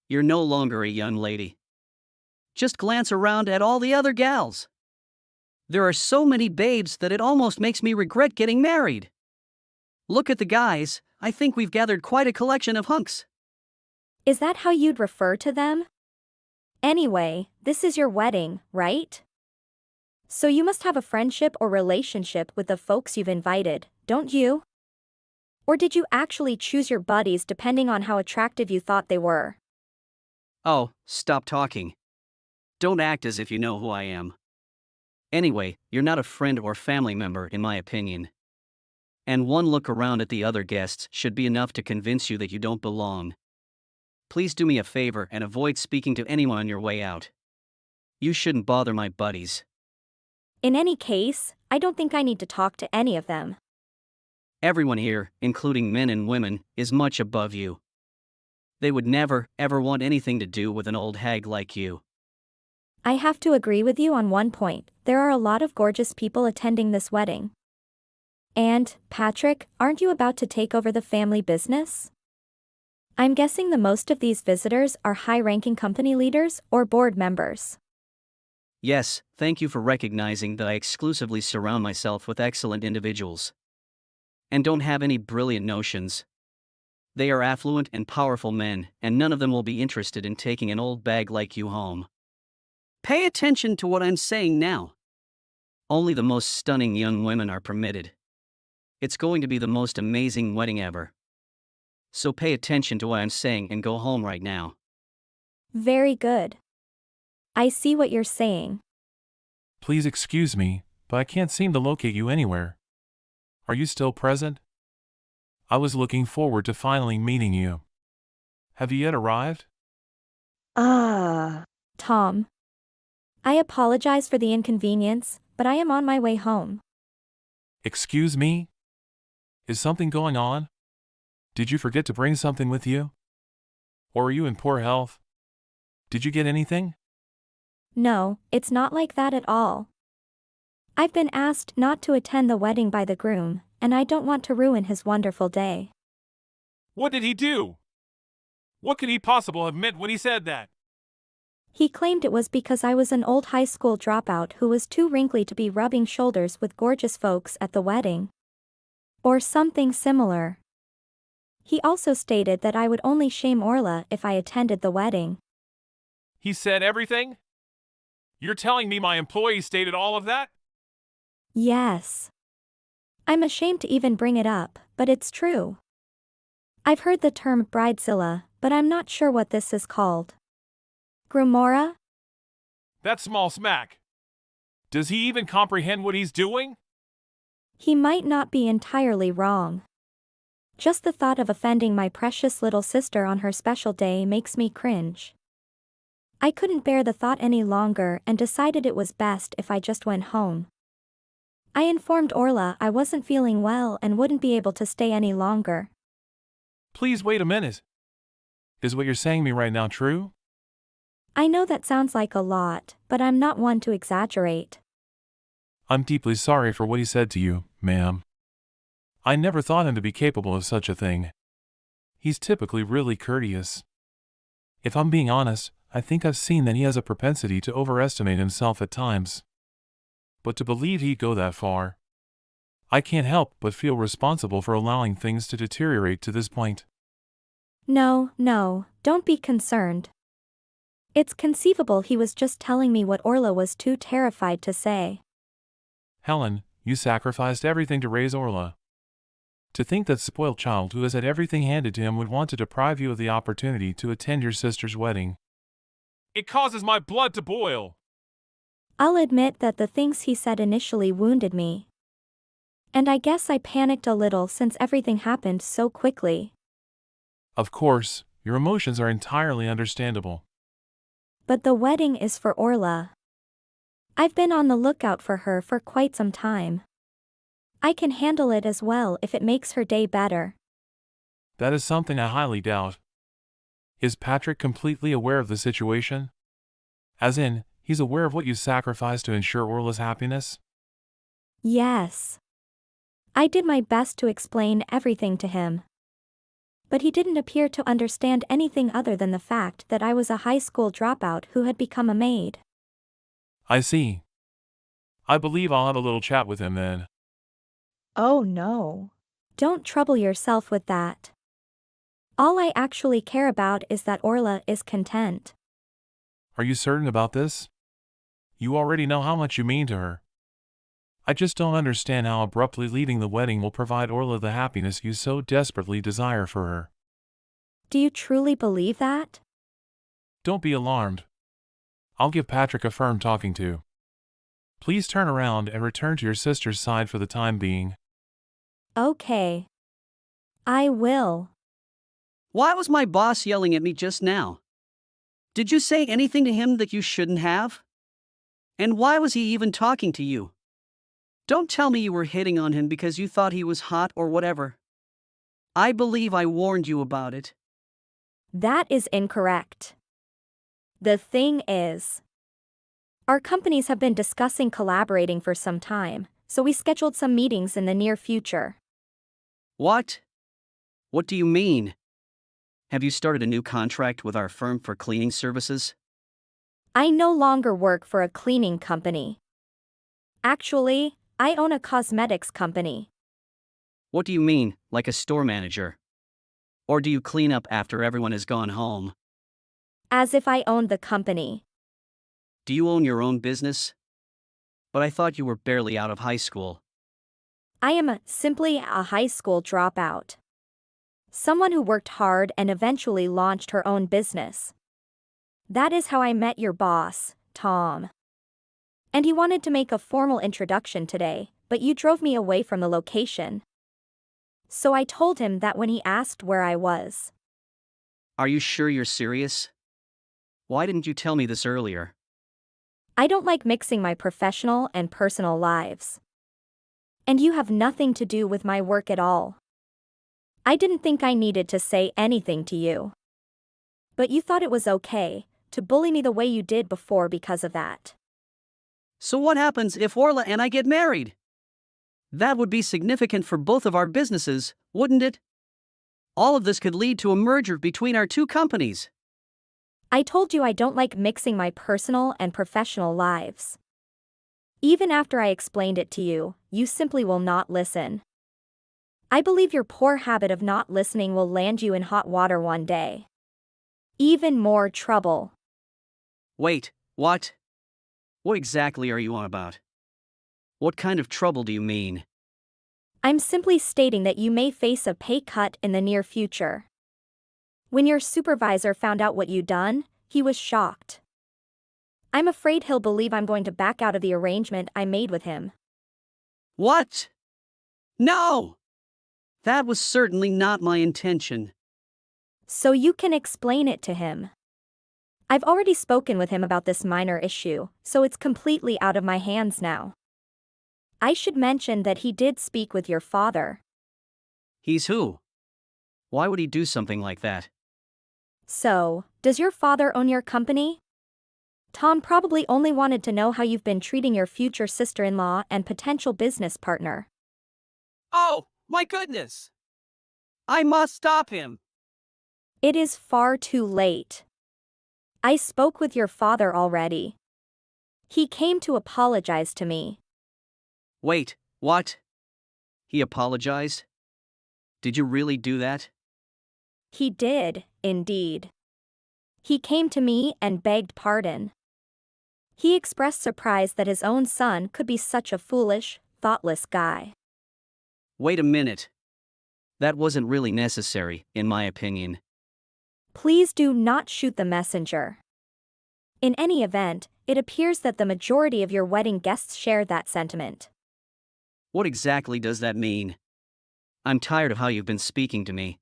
S3: You're no longer a young lady. Just glance around at all the other gals. There are so many babes that it almost makes me regret getting married. Look at the guys, I think we've gathered quite a collection of hunks.
S6: Is that how you'd refer to them? Anyway, this is your wedding, right? So you must have a friendship or relationship with the folks you've invited, don't you? Or did you actually choose your buddies depending on how attractive you thought they were?
S3: Oh, stop talking. Don't act as if you know who I am. Anyway, you're not a friend or family member in my opinion. And one look around at the other guests should be enough to convince you that you don't belong. Please do me a favor and avoid speaking to anyone on your way out. You shouldn't bother my buddies.
S6: In any case, I don't think I need to talk to any of them.
S3: Everyone here, including men and women, is much above you. They would never, ever want anything to do with an old hag like you.
S6: I have to agree with you on one point: there are a lot of gorgeous people attending this wedding. And, Patrick, aren't you about to take over the family business? I'm guessing the most of these visitors are high-ranking company leaders or board members.
S3: Yes, thank you for recognizing that I exclusively surround myself with excellent individuals. And don't have any brilliant notions. They are affluent and powerful men, and none of them will be interested in taking an old bag like you home. Pay attention to what I'm saying now. Only the most stunning young women are permitted. It's going to be the most amazing wedding ever. So pay attention to what I'm saying and go home right now.
S6: Very good. I see what you're saying.
S7: Please excuse me, but I can't seem to locate you anywhere. Are you still present? I was looking forward to finally meeting you. Have you yet arrived?
S6: Tom. I apologize for the inconvenience, but I am on my way home.
S7: Excuse me? Is something going on? Did you forget to bring something with you? Or are you in poor health? Did you get anything?
S6: No, it's not like that at all. I've been asked not to attend the wedding by the groom, and I don't want to ruin his wonderful day.
S7: What did he do? What could he possibly have meant when he said that?
S6: He claimed it was because I was an old high school dropout who was too wrinkly to be rubbing shoulders with gorgeous folks at the wedding. Or something similar. He also stated that I would only shame Orla if I attended the wedding.
S7: He said everything? You're telling me my employee stated all of that?
S6: Yes. I'm ashamed to even bring it up, but it's true. I've heard the term bridezilla, but I'm not sure what this is called. Grumora?
S7: That small smack. Does he even comprehend what he's doing?
S6: He might not be entirely wrong. Just the thought of offending my precious little sister on her special day makes me cringe. I couldn't bear the thought any longer and decided it was best if I just went home. I informed Orla I wasn't feeling well and wouldn't be able to stay any longer.
S7: Please wait a minute. Is what you're saying me right now true?
S6: I know that sounds like a lot, but I'm not one to exaggerate.
S7: I'm deeply sorry for what he said to you, ma'am. I never thought him to be capable of such a thing. He's typically really courteous. If I'm being honest, I think I've seen that he has a propensity to overestimate himself at times. But to believe he'd go that far, I can't help but feel responsible for allowing things to deteriorate to this point.
S6: No, don't be concerned. It's conceivable he was just telling me what Orla was too terrified to say.
S7: Helen, you sacrificed everything to raise Orla. To think that spoiled child who has had everything handed to him would want to deprive you of the opportunity to attend your sister's wedding. It causes my blood to boil.
S6: I'll admit that the things he said initially wounded me. And I guess I panicked a little since everything happened so quickly.
S7: Of course, your emotions are entirely understandable.
S6: But the wedding is for Orla. I've been on the lookout for her for quite some time. I can handle it as well if it makes her day better.
S7: That is something I highly doubt. Is Patrick completely aware of the situation? As in, he's aware of what you sacrificed to ensure Orla's happiness?
S6: Yes. I did my best to explain everything to him. But he didn't appear to understand anything other than the fact that I was a high school dropout who had become a maid.
S7: I see. I believe I'll have a little chat with him then.
S6: Oh no. Don't trouble yourself with that. All I actually care about is that Orla is content.
S7: Are you certain about this? You already know how much you mean to her. I just don't understand how abruptly leaving the wedding will provide Orla the happiness you so desperately desire for her.
S6: Do you truly believe that?
S7: Don't be alarmed. I'll give Patrick a firm talking to. Please turn around and return to your sister's side for the time being.
S6: Okay. I will.
S3: Why was my boss yelling at me just now? Did you say anything to him that you shouldn't have? And why was he even talking to you? Don't tell me you were hitting on him because you thought he was hot or whatever. I believe I warned you about it.
S6: That is incorrect. The thing is, our companies have been discussing collaborating for some time, so we scheduled some meetings in the near future.
S3: What? What do you mean? Have you started a new contract with our firm for cleaning services?
S6: I no longer work for a cleaning company. Actually, I own a cosmetics company.
S3: What do you mean, like a store manager? Or do you clean up after everyone has gone home?
S6: As if I owned the company.
S3: Do you own your own business? But I thought you were barely out of high school.
S6: I am simply a high school dropout. Someone who worked hard and eventually launched her own business. That is how I met your boss, Tom. And he wanted to make a formal introduction today, but you drove me away from the location. So I told him that when he asked where I was.
S3: Are you sure you're serious? Why didn't you tell me this earlier?
S6: I don't like mixing my professional and personal lives. And you have nothing to do with my work at all. I didn't think I needed to say anything to you. But you thought it was okay to bully me the way you did before because of that.
S3: So what happens if Orla and I get married? That would be significant for both of our businesses, wouldn't it? All of this could lead to a merger between our two companies.
S6: I told you I don't like mixing my personal and professional lives. Even after I explained it to you, you simply will not listen. I believe your poor habit of not listening will land you in hot water one day. Even more trouble.
S3: Wait, what? What exactly are you on about? What kind of trouble do you mean?
S6: I'm simply stating that you may face a pay cut in the near future. When your supervisor found out what you'd done, he was shocked. I'm afraid he'll believe I'm going to back out of the arrangement I made with him.
S3: What? No! That was certainly not my intention.
S6: So you can explain it to him. I've already spoken with him about this minor issue, so it's completely out of my hands now. I should mention that he did speak with your father.
S3: He's who? Why would he do something like that?
S6: So, does your father own your company? Tom probably only wanted to know how you've been treating your future sister-in-law and potential business partner.
S3: Oh, my goodness! I must stop him!
S6: It is far too late. I spoke with your father already. He came to apologize to me.
S3: Wait, what? He apologized? Did you really do that?
S6: He did, indeed. He came to me and begged pardon. He expressed surprise that his own son could be such a foolish, thoughtless guy.
S3: Wait a minute. That wasn't really necessary, in my opinion.
S6: Please do not shoot the messenger. In any event, it appears that the majority of your wedding guests share that sentiment.
S3: What exactly does that mean? I'm tired of how you've been speaking to me.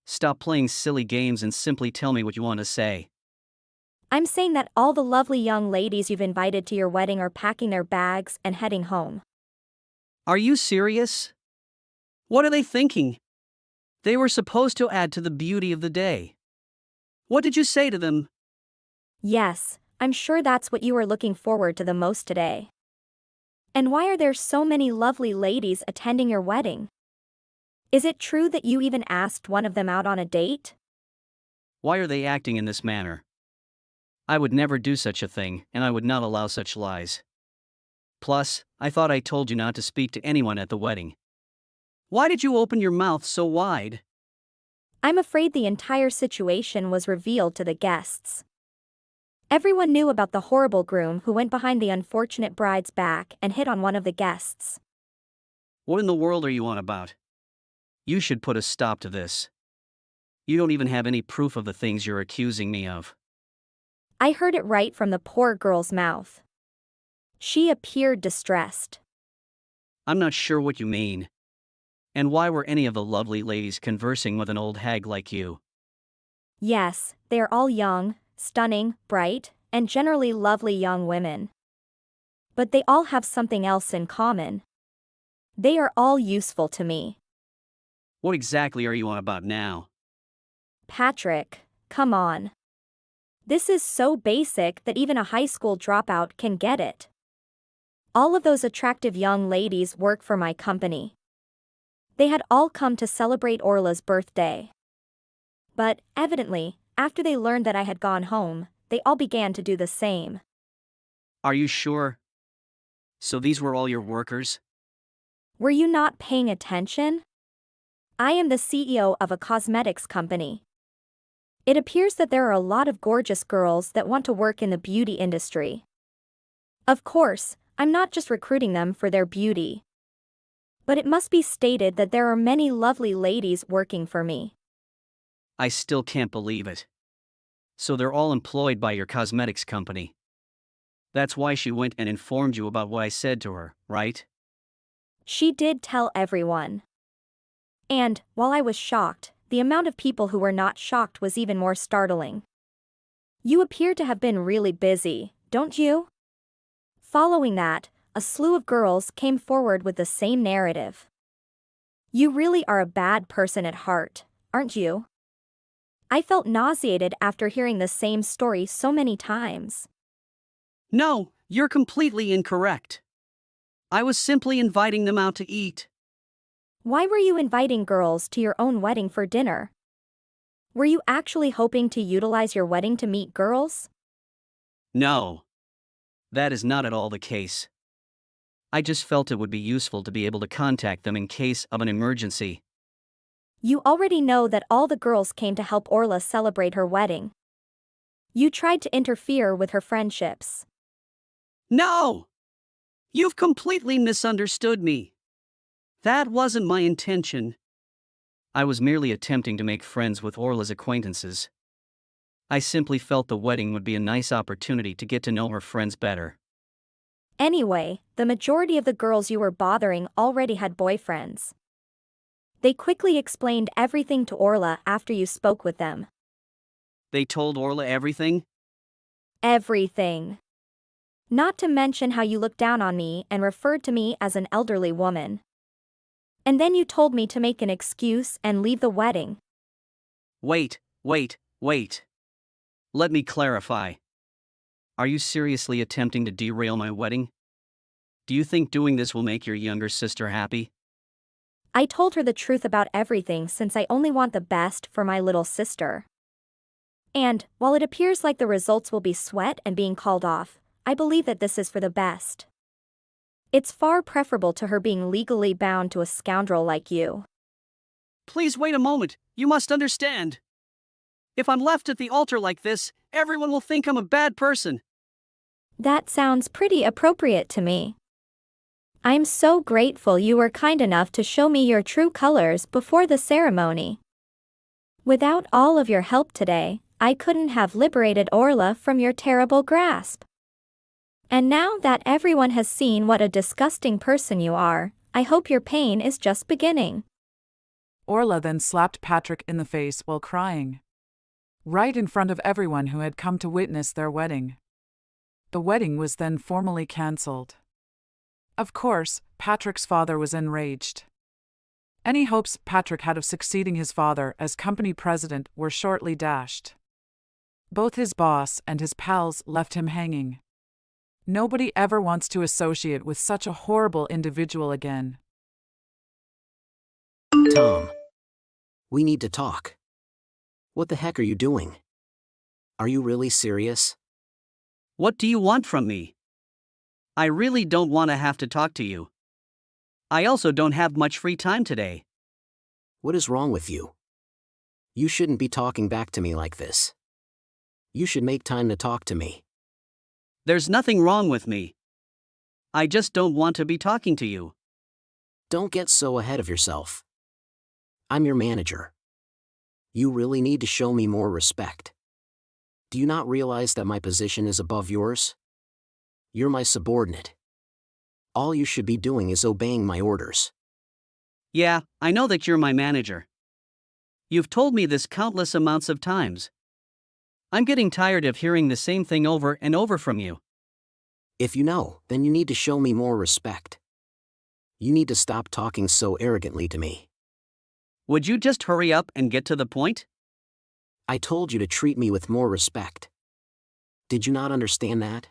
S3: Stop playing silly games and simply tell me what you want to say.
S6: I'm saying that all the lovely young ladies you've invited to your wedding are packing their bags and heading home.
S3: Are you serious? What are they thinking? They were supposed to add to the beauty of the day. What did you say to them?
S6: Yes, I'm sure that's what you were looking forward to the most today. And why are there so many lovely ladies attending your wedding? Is it true that you even asked one of them out on a date?
S3: Why are they acting in this manner? I would never do such a thing, and I would not allow such lies. Plus, I thought I told you not to speak to anyone at the wedding. Why did you open your mouth so wide?
S6: I'm afraid the entire situation was revealed to the guests. Everyone knew about the horrible groom who went behind the unfortunate bride's back and hit on one of the guests.
S3: What in the world are you on about? You should put a stop to this. You don't even have any proof of the things you're accusing me of.
S6: I heard it right from the poor girl's mouth. She appeared distressed.
S3: I'm not sure what you mean. And why were any of the lovely ladies conversing with an old hag like you?
S6: Yes, they are all young, stunning, bright, and generally lovely young women. But they all have something else in common. They are all useful to me.
S3: What exactly are you on about now?
S6: Patrick, come on. This is so basic that even a high school dropout can get it. All of those attractive young ladies work for my company. They had all come to celebrate Orla's birthday. But, evidently, after they learned that I had gone home, they all began to do the same.
S3: Are you sure? So these were all your workers?
S6: Were you not paying attention? I am the CEO of a cosmetics company. It appears that there are a lot of gorgeous girls that want to work in the beauty industry. Of course, I'm not just recruiting them for their beauty. But it must be stated that there are many lovely ladies working for me.
S3: I still can't believe it. So they're all employed by your cosmetics company. That's why she went and informed you about what I said to her, right?
S6: She did tell everyone. And, while I was shocked, the amount of people who were not shocked was even more startling. You appear to have been really busy, don't you? Following that, a slew of girls came forward with the same narrative. You really are a bad person at heart, aren't you? I felt nauseated after hearing the same story so many times.
S3: No, you're completely incorrect. I was simply inviting them out to eat.
S6: Why were you inviting girls to your own wedding for dinner? Were you actually hoping to utilize your wedding to meet girls?
S3: No. That is not at all the case. I just felt it would be useful to be able to contact them in case of an emergency.
S6: You already know that all the girls came to help Orla celebrate her wedding. You tried to interfere with her friendships.
S3: No! You've completely misunderstood me. That wasn't my intention. I was merely attempting to make friends with Orla's acquaintances. I simply felt the wedding would be a nice opportunity to get to know her friends better.
S6: Anyway, the majority of the girls you were bothering already had boyfriends. They quickly explained everything to Orla after you spoke with them.
S3: They told Orla everything?
S6: Everything. Not to mention how you looked down on me and referred to me as an elderly woman. And then you told me to make an excuse and leave the wedding.
S3: Wait. Let me clarify. Are you seriously attempting to derail my wedding? Do you think doing this will make your younger sister happy?
S6: I told her the truth about everything since I only want the best for my little sister. And, while it appears like the results will be sweat and being called off, I believe that this is for the best. It's far preferable to her being legally bound to a scoundrel like you.
S3: Please wait a moment, you must understand. If I'm left at the altar like this, everyone will think I'm a bad person.
S6: That sounds pretty appropriate to me. I'm so grateful you were kind enough to show me your true colors before the ceremony. Without all of your help today, I couldn't have liberated Orla from your terrible grasp. And now that everyone has seen what a disgusting person you are, I hope your pain is just beginning.
S8: Orla then slapped Patrick in the face while crying. Right in front of everyone who had come to witness their wedding. The wedding was then formally cancelled. Of course, Patrick's father was enraged. Any hopes Patrick had of succeeding his father as company president were shortly dashed. Both his boss and his pals left him hanging. Nobody ever wants to associate with such a horrible individual again.
S5: Tom. We need to talk. What the heck are you doing? Are you really serious?
S3: What do you want from me? I really don't want to have to talk to you. I also don't have much free time today.
S5: What is wrong with you? You shouldn't be talking back to me like this. You should make time to talk to me.
S3: There's nothing wrong with me. I just don't want to be talking to you.
S5: Don't get so ahead of yourself. I'm your manager. You really need to show me more respect. Do you not realize that my position is above yours? You're my subordinate. All you should be doing is obeying my orders.
S3: Yeah, I know that you're my manager. You've told me this countless amounts of times. I'm getting tired of hearing the same thing over and over from you.
S5: If you know, then you need to show me more respect. You need to stop talking so arrogantly to me.
S3: Would you just hurry up and get to the point?
S5: I told you to treat me with more respect. Did you not understand that?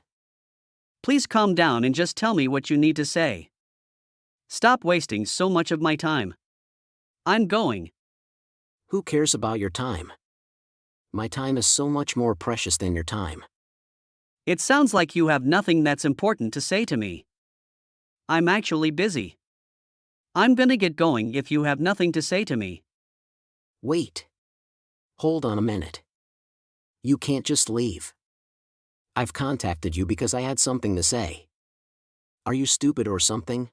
S3: Please calm down and just tell me what you need to say. Stop wasting so much of my time. I'm going.
S5: Who cares about your time? My time is so much more precious than your time.
S3: It sounds like you have nothing that's important to say to me. I'm actually busy. I'm gonna get going if you have nothing to say to me.
S5: Wait. Hold on a minute. You can't just leave. I've contacted you because I had something to say. Are you stupid or something?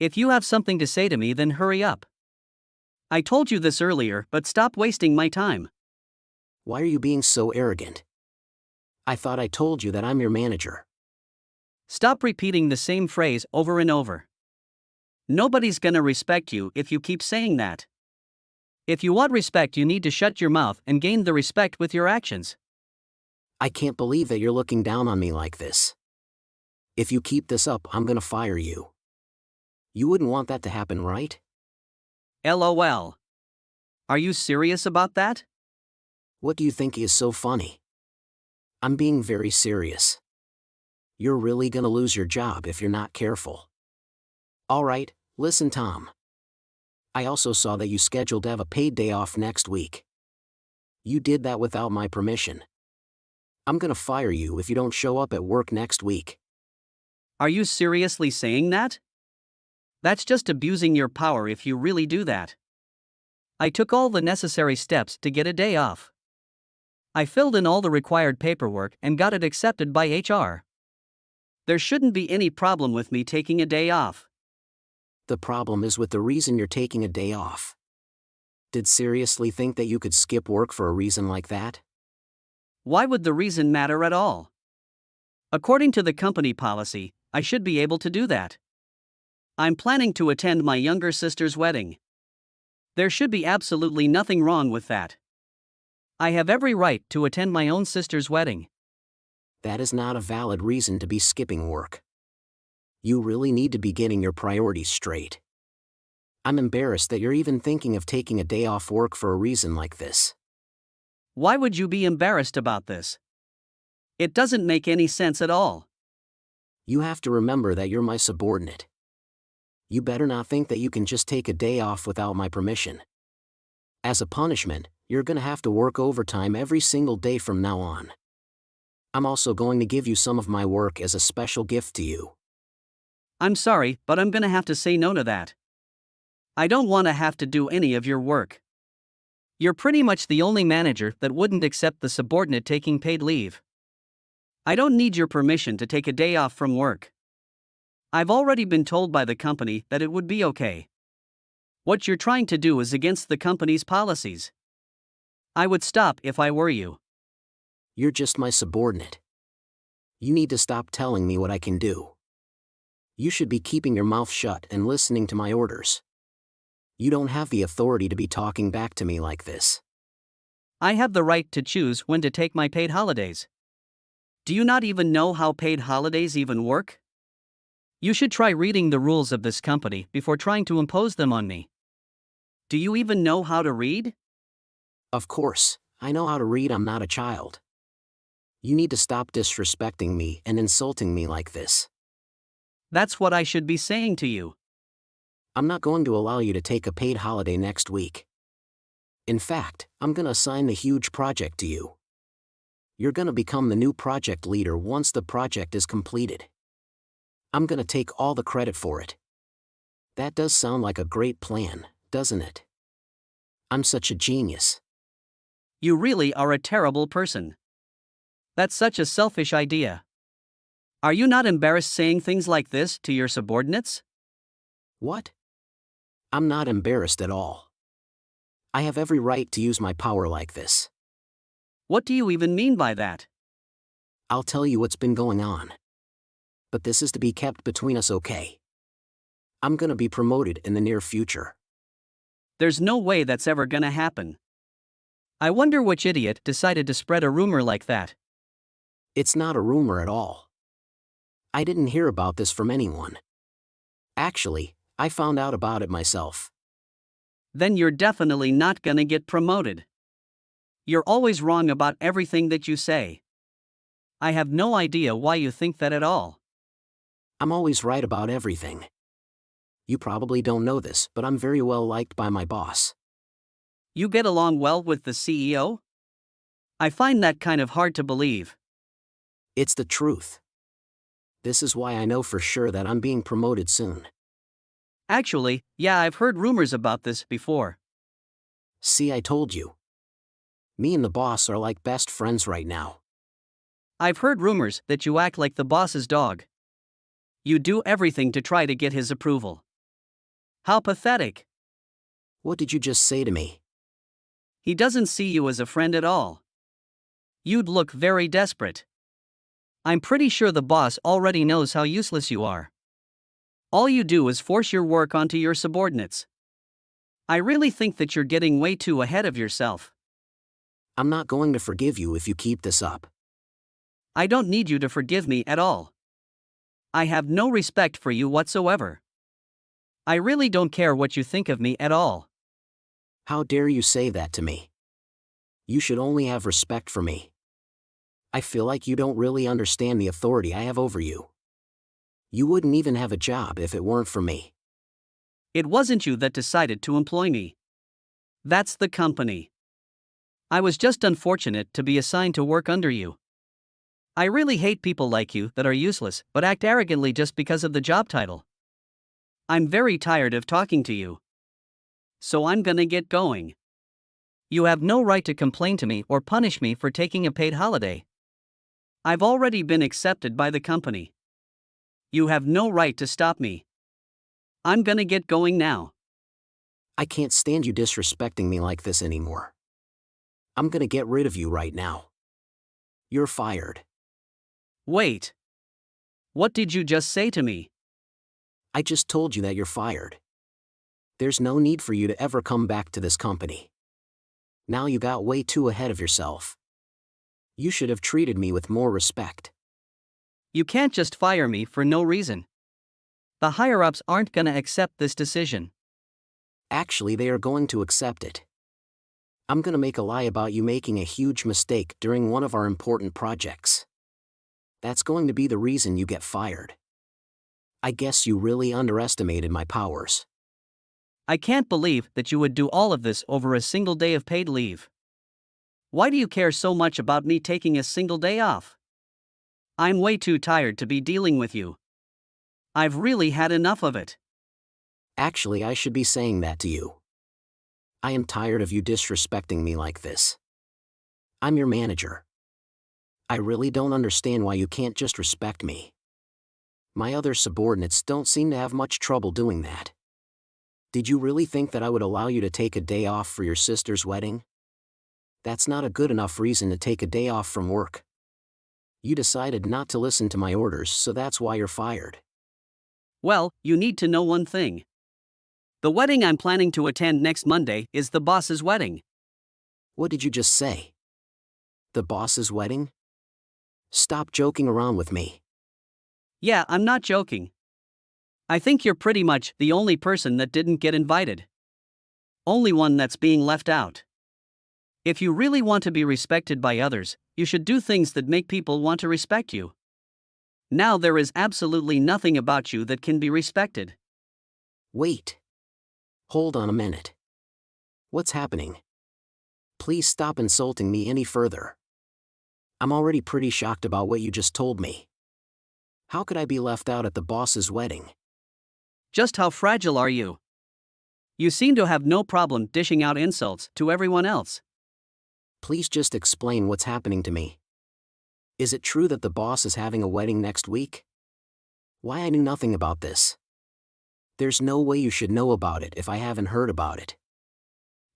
S3: If you have something to say to me, then hurry up. I told you this earlier, but stop wasting my time.
S5: Why are you being so arrogant? I thought I told you that I'm your manager.
S3: Stop repeating the same phrase over and over. Nobody's gonna respect you if you keep saying that. If you want respect, you need to shut your mouth and gain the respect with your actions.
S5: I can't believe that you're looking down on me like this. If you keep this up, I'm gonna fire you. You wouldn't want that to happen, right?
S3: LOL. Are you serious about that?
S5: What do you think is so funny? I'm being very serious. You're really gonna lose your job if you're not careful. Alright, listen, Tom. I also saw that you scheduled to have a paid day off next week. You did that without my permission. I'm gonna fire you if you don't show up at work next week.
S3: Are you seriously saying that? That's just abusing your power if you really do that. I took all the necessary steps to get a day off. I filled in all the required paperwork and got it accepted by HR. There shouldn't be any problem with me taking a day off.
S5: The problem is with the reason you're taking a day off. Did seriously think that you could skip work for a reason like that?
S3: Why would the reason matter at all? According to the company policy, I should be able to do that. I'm planning to attend my younger sister's wedding. There should be absolutely nothing wrong with that. I have every right to attend my own sister's wedding.
S5: That is not a valid reason to be skipping work. You really need to be getting your priorities straight. I'm embarrassed that you're even thinking of taking a day off work for a reason like this.
S3: Why would you be embarrassed about this? It doesn't make any sense at all.
S5: You have to remember that you're my subordinate. You better not think that you can just take a day off without my permission. As a punishment, you're gonna have to work overtime every single day from now on. I'm also going to give you some of my work as a special gift to you.
S3: I'm sorry, but I'm gonna have to say no to that. I don't want to have to do any of your work. You're pretty much the only manager that wouldn't accept the subordinate taking paid leave. I don't need your permission to take a day off from work. I've already been told by the company that it would be okay. What you're trying to do is against the company's policies. I would stop if I were you.
S5: You're just my subordinate. You need to stop telling me what I can do. You should be keeping your mouth shut and listening to my orders. You don't have the authority to be talking back to me like this.
S3: I have the right to choose when to take my paid holidays. Do you not even know how paid holidays even work? You should try reading the rules of this company before trying to impose them on me. Do you even know how to read?
S5: Of course, I know how to read. I'm not a child. You need to stop disrespecting me and insulting me like this.
S3: That's what I should be saying to you.
S5: I'm not going to allow you to take a paid holiday next week. In fact, I'm going to assign the huge project to you. You're going to become the new project leader once the project is completed. I'm going to take all the credit for it. That does sound like a great plan, doesn't it? I'm such a genius.
S3: You really are a terrible person. That's such a selfish idea. Are you not embarrassed saying things like this to your subordinates?
S5: What? I'm not embarrassed at all. I have every right to use my power like this.
S3: What do you even mean by that?
S5: I'll tell you what's been going on. But this is to be kept between us, okay? I'm gonna be promoted in the near future.
S3: There's no way that's ever gonna happen. I wonder which idiot decided to spread a rumor like that.
S5: It's not a rumor at all. I didn't hear about this from anyone. Actually, I found out about it myself.
S3: Then you're definitely not gonna get promoted. You're always wrong about everything that you say. I have no idea why you think that at all.
S5: I'm always right about everything. You probably don't know this, but I'm very well liked by my boss.
S3: You get along well with the CEO? I find that kind of hard to believe.
S5: It's the truth. This is why I know for sure that I'm being promoted soon.
S3: Actually, yeah, I've heard rumors about this before.
S5: See, I told you. Me and the boss are like best friends right now.
S3: I've heard rumors that you act like the boss's dog. You do everything to try to get his approval. How pathetic.
S5: What did you just say to me?
S3: He doesn't see you as a friend at all. You'd look very desperate. I'm pretty sure the boss already knows how useless you are. All you do is force your work onto your subordinates. I really think that you're getting way too ahead of yourself.
S5: I'm not going to forgive you if you keep this up.
S3: I don't need you to forgive me at all. I have no respect for you whatsoever. I really don't care what you think of me at all.
S5: How dare you say that to me? You should only have respect for me. I feel like you don't really understand the authority I have over you. You wouldn't even have a job if it weren't for me.
S3: It wasn't you that decided to employ me. That's the company. I was just unfortunate to be assigned to work under you. I really hate people like you that are useless but act arrogantly just because of the job title. I'm very tired of talking to you. So I'm gonna get going. You have no right to complain to me or punish me for taking a paid holiday. I've already been accepted by the company. You have no right to stop me. I'm gonna get going now.
S5: I can't stand you disrespecting me like this anymore. I'm gonna get rid of you right now. You're fired.
S3: Wait. What did you just say to me?
S5: I just told you that you're fired. There's no need for you to ever come back to this company. Now you got way too ahead of yourself. You should have treated me with more respect.
S3: You can't just fire me for no reason. The higher-ups aren't gonna accept this decision.
S5: Actually, they are going to accept it. I'm gonna make a lie about you making a huge mistake during one of our important projects. That's going to be the reason you get fired. I guess you really underestimated my powers.
S3: I can't believe that you would do all of this over a single day of paid leave. Why do you care so much about me taking a single day off? I'm way too tired to be dealing with you. I've really had enough of it.
S5: Actually, I should be saying that to you. I am tired of you disrespecting me like this. I'm your manager. I really don't understand why you can't just respect me. My other subordinates don't seem to have much trouble doing that. Did you really think that I would allow you to take a day off for your sister's wedding? That's not a good enough reason to take a day off from work. You decided not to listen to my orders, so that's why you're fired.
S3: Well, you need to know one thing. The wedding I'm planning to attend next Monday is the boss's wedding.
S5: What did you just say? The boss's wedding? Stop joking around with me.
S3: Yeah, I'm not joking. I think you're pretty much the only person that didn't get invited. Only one that's being left out. If you really want to be respected by others, you should do things that make people want to respect you. Now there is absolutely nothing about you that can be respected.
S5: Wait. Hold on a minute. What's happening? Please stop insulting me any further. I'm already pretty shocked about what you just told me. How could I be left out at the boss's wedding?
S3: Just how fragile are you? You seem to have no problem dishing out insults to everyone else.
S5: Please just explain what's happening to me. Is it true that the boss is having a wedding next week? Why I knew nothing about this. There's no way you should know about it if I haven't heard about it.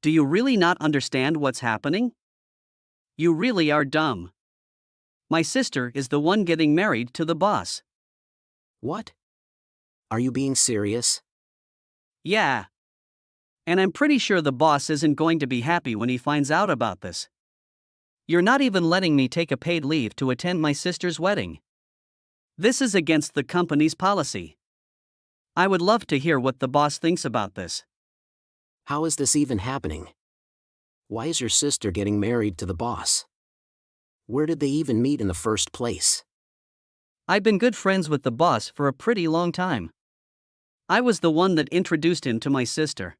S3: Do you really not understand what's happening? You really are dumb. My sister is the one getting married to the boss.
S5: What? Are you being serious?
S3: Yeah. And I'm pretty sure the boss isn't going to be happy when he finds out about this. You're not even letting me take a paid leave to attend my sister's wedding. This is against the company's policy. I would love to hear what the boss thinks about this.
S5: How is this even happening? Why is your sister getting married to the boss? Where did they even meet in the first place?
S3: I've been good friends with the boss for a pretty long time. I was the one that introduced him to my sister.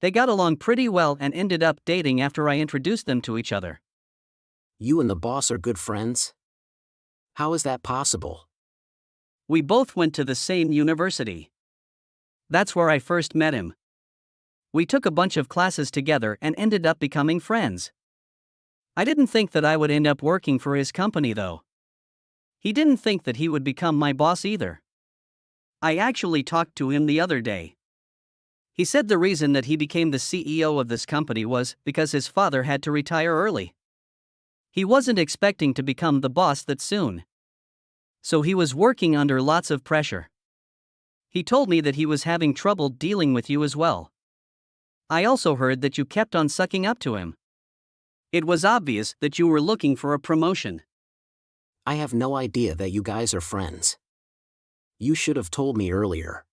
S3: They got along pretty well and ended up dating after I introduced them to each other.
S5: You and the boss are good friends? How is that possible?
S3: We both went to the same university. That's where I first met him. We took a bunch of classes together and ended up becoming friends. I didn't think that I would end up working for his company though. He didn't think that he would become my boss either. I actually talked to him the other day. He said the reason that he became the CEO of this company was because his father had to retire early. He wasn't expecting to become the boss that soon. So he was working under lots of pressure. He told me that he was having trouble dealing with you as well. I also heard that you kept on sucking up to him. It was obvious that you were looking for a promotion.
S5: I have no idea that you guys are friends. You should have told me earlier.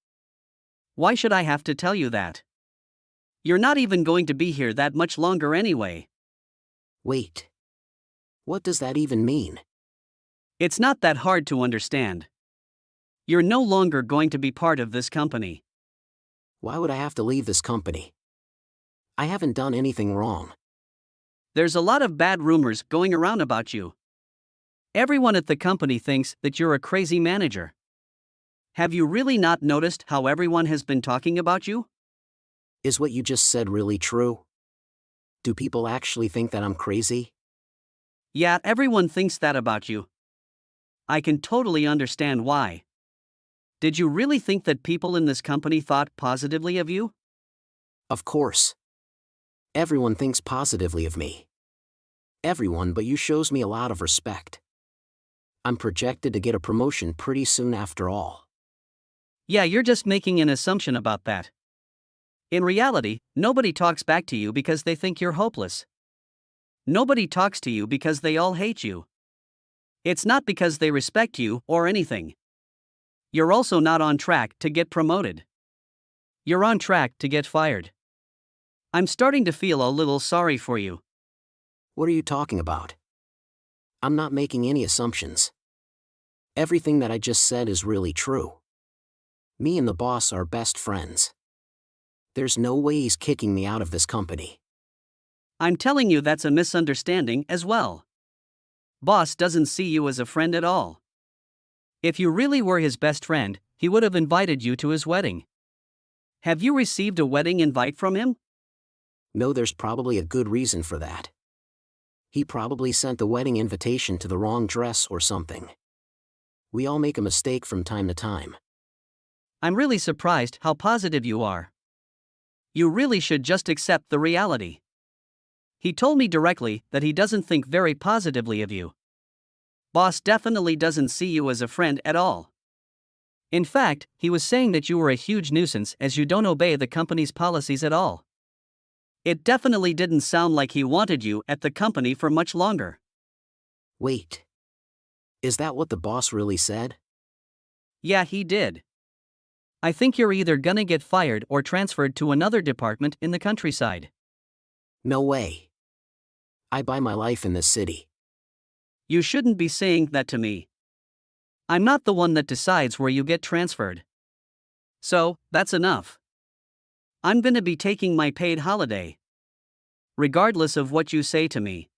S3: Why should I have to tell you that? You're not even going to be here that much longer anyway.
S5: Wait. What does that even mean?
S3: It's not that hard to understand. You're no longer going to be part of this company.
S5: Why would I have to leave this company? I haven't done anything wrong.
S3: There's a lot of bad rumors going around about you. Everyone at the company thinks that you're a crazy manager. Have you really not noticed how everyone has been talking about you?
S5: Is what you just said really true? Do people actually think that I'm crazy?
S3: Yeah, everyone thinks that about you. I can totally understand why. Did you really think that people in this company thought positively of you?
S5: Of course. Everyone thinks positively of me. Everyone but you shows me a lot of respect. I'm projected to get a promotion pretty soon after all.
S3: Yeah, you're just making an assumption about that. In reality, nobody talks back to you because they think you're hopeless. Nobody talks to you because they all hate you. It's not because they respect you or anything. You're also not on track to get promoted. You're on track to get fired. I'm starting to feel a little sorry for you.
S5: What are you talking about? I'm not making any assumptions. Everything that I just said is really true. Me and the boss are best friends. There's no way he's kicking me out of this company.
S3: I'm telling you that's a misunderstanding as well. Boss doesn't see you as a friend at all. If you really were his best friend, he would have invited you to his wedding. Have you received a wedding invite from him?
S5: No, there's probably a good reason for that. He probably sent the wedding invitation to the wrong dress or something. We all make a mistake from time to time.
S3: I'm really surprised how positive you are. You really should just accept the reality. He told me directly that he doesn't think very positively of you. Boss definitely doesn't see you as a friend at all. In fact, he was saying that you were a huge nuisance as you don't obey the company's policies at all. It definitely didn't sound like he wanted you at the company for much longer.
S5: Wait. Is that what the boss really said?
S3: Yeah, he did. I think you're either gonna get fired or transferred to another department in the countryside.
S5: No way. I buy my life in this city.
S3: You shouldn't be saying that to me. I'm not the one that decides where you get transferred. So, that's enough. I'm gonna be taking my paid holiday. Regardless of what you say to me.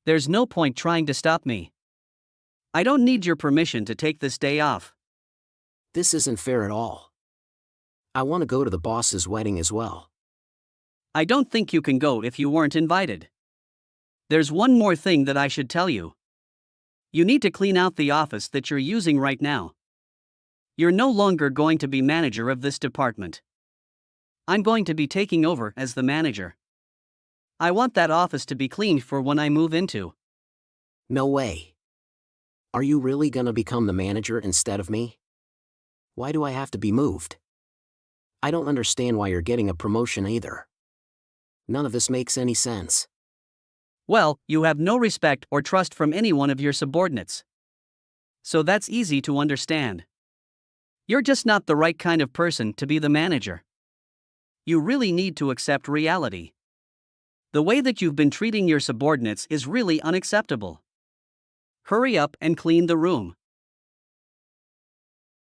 S3: There's no point trying to stop me. I don't need your permission to take this day off.
S5: This isn't fair at all. I want to go to the boss's wedding as well.
S3: I don't think you can go if you weren't invited. There's one more thing that I should tell you. You need to clean out the office that you're using right now. You're no longer going to be manager of this department. I'm going to be taking over as the manager. I want that office to be cleaned for when I move into.
S5: No way. Are you really gonna become the manager instead of me? Why do I have to be moved? I don't understand why you're getting a promotion either. None of this makes any sense.
S3: Well, you have no respect or trust from any one of your subordinates. So that's easy to understand. You're just not the right kind of person to be the manager. You really need to accept reality. The way that you've been treating your subordinates is really unacceptable. Hurry up and clean the room.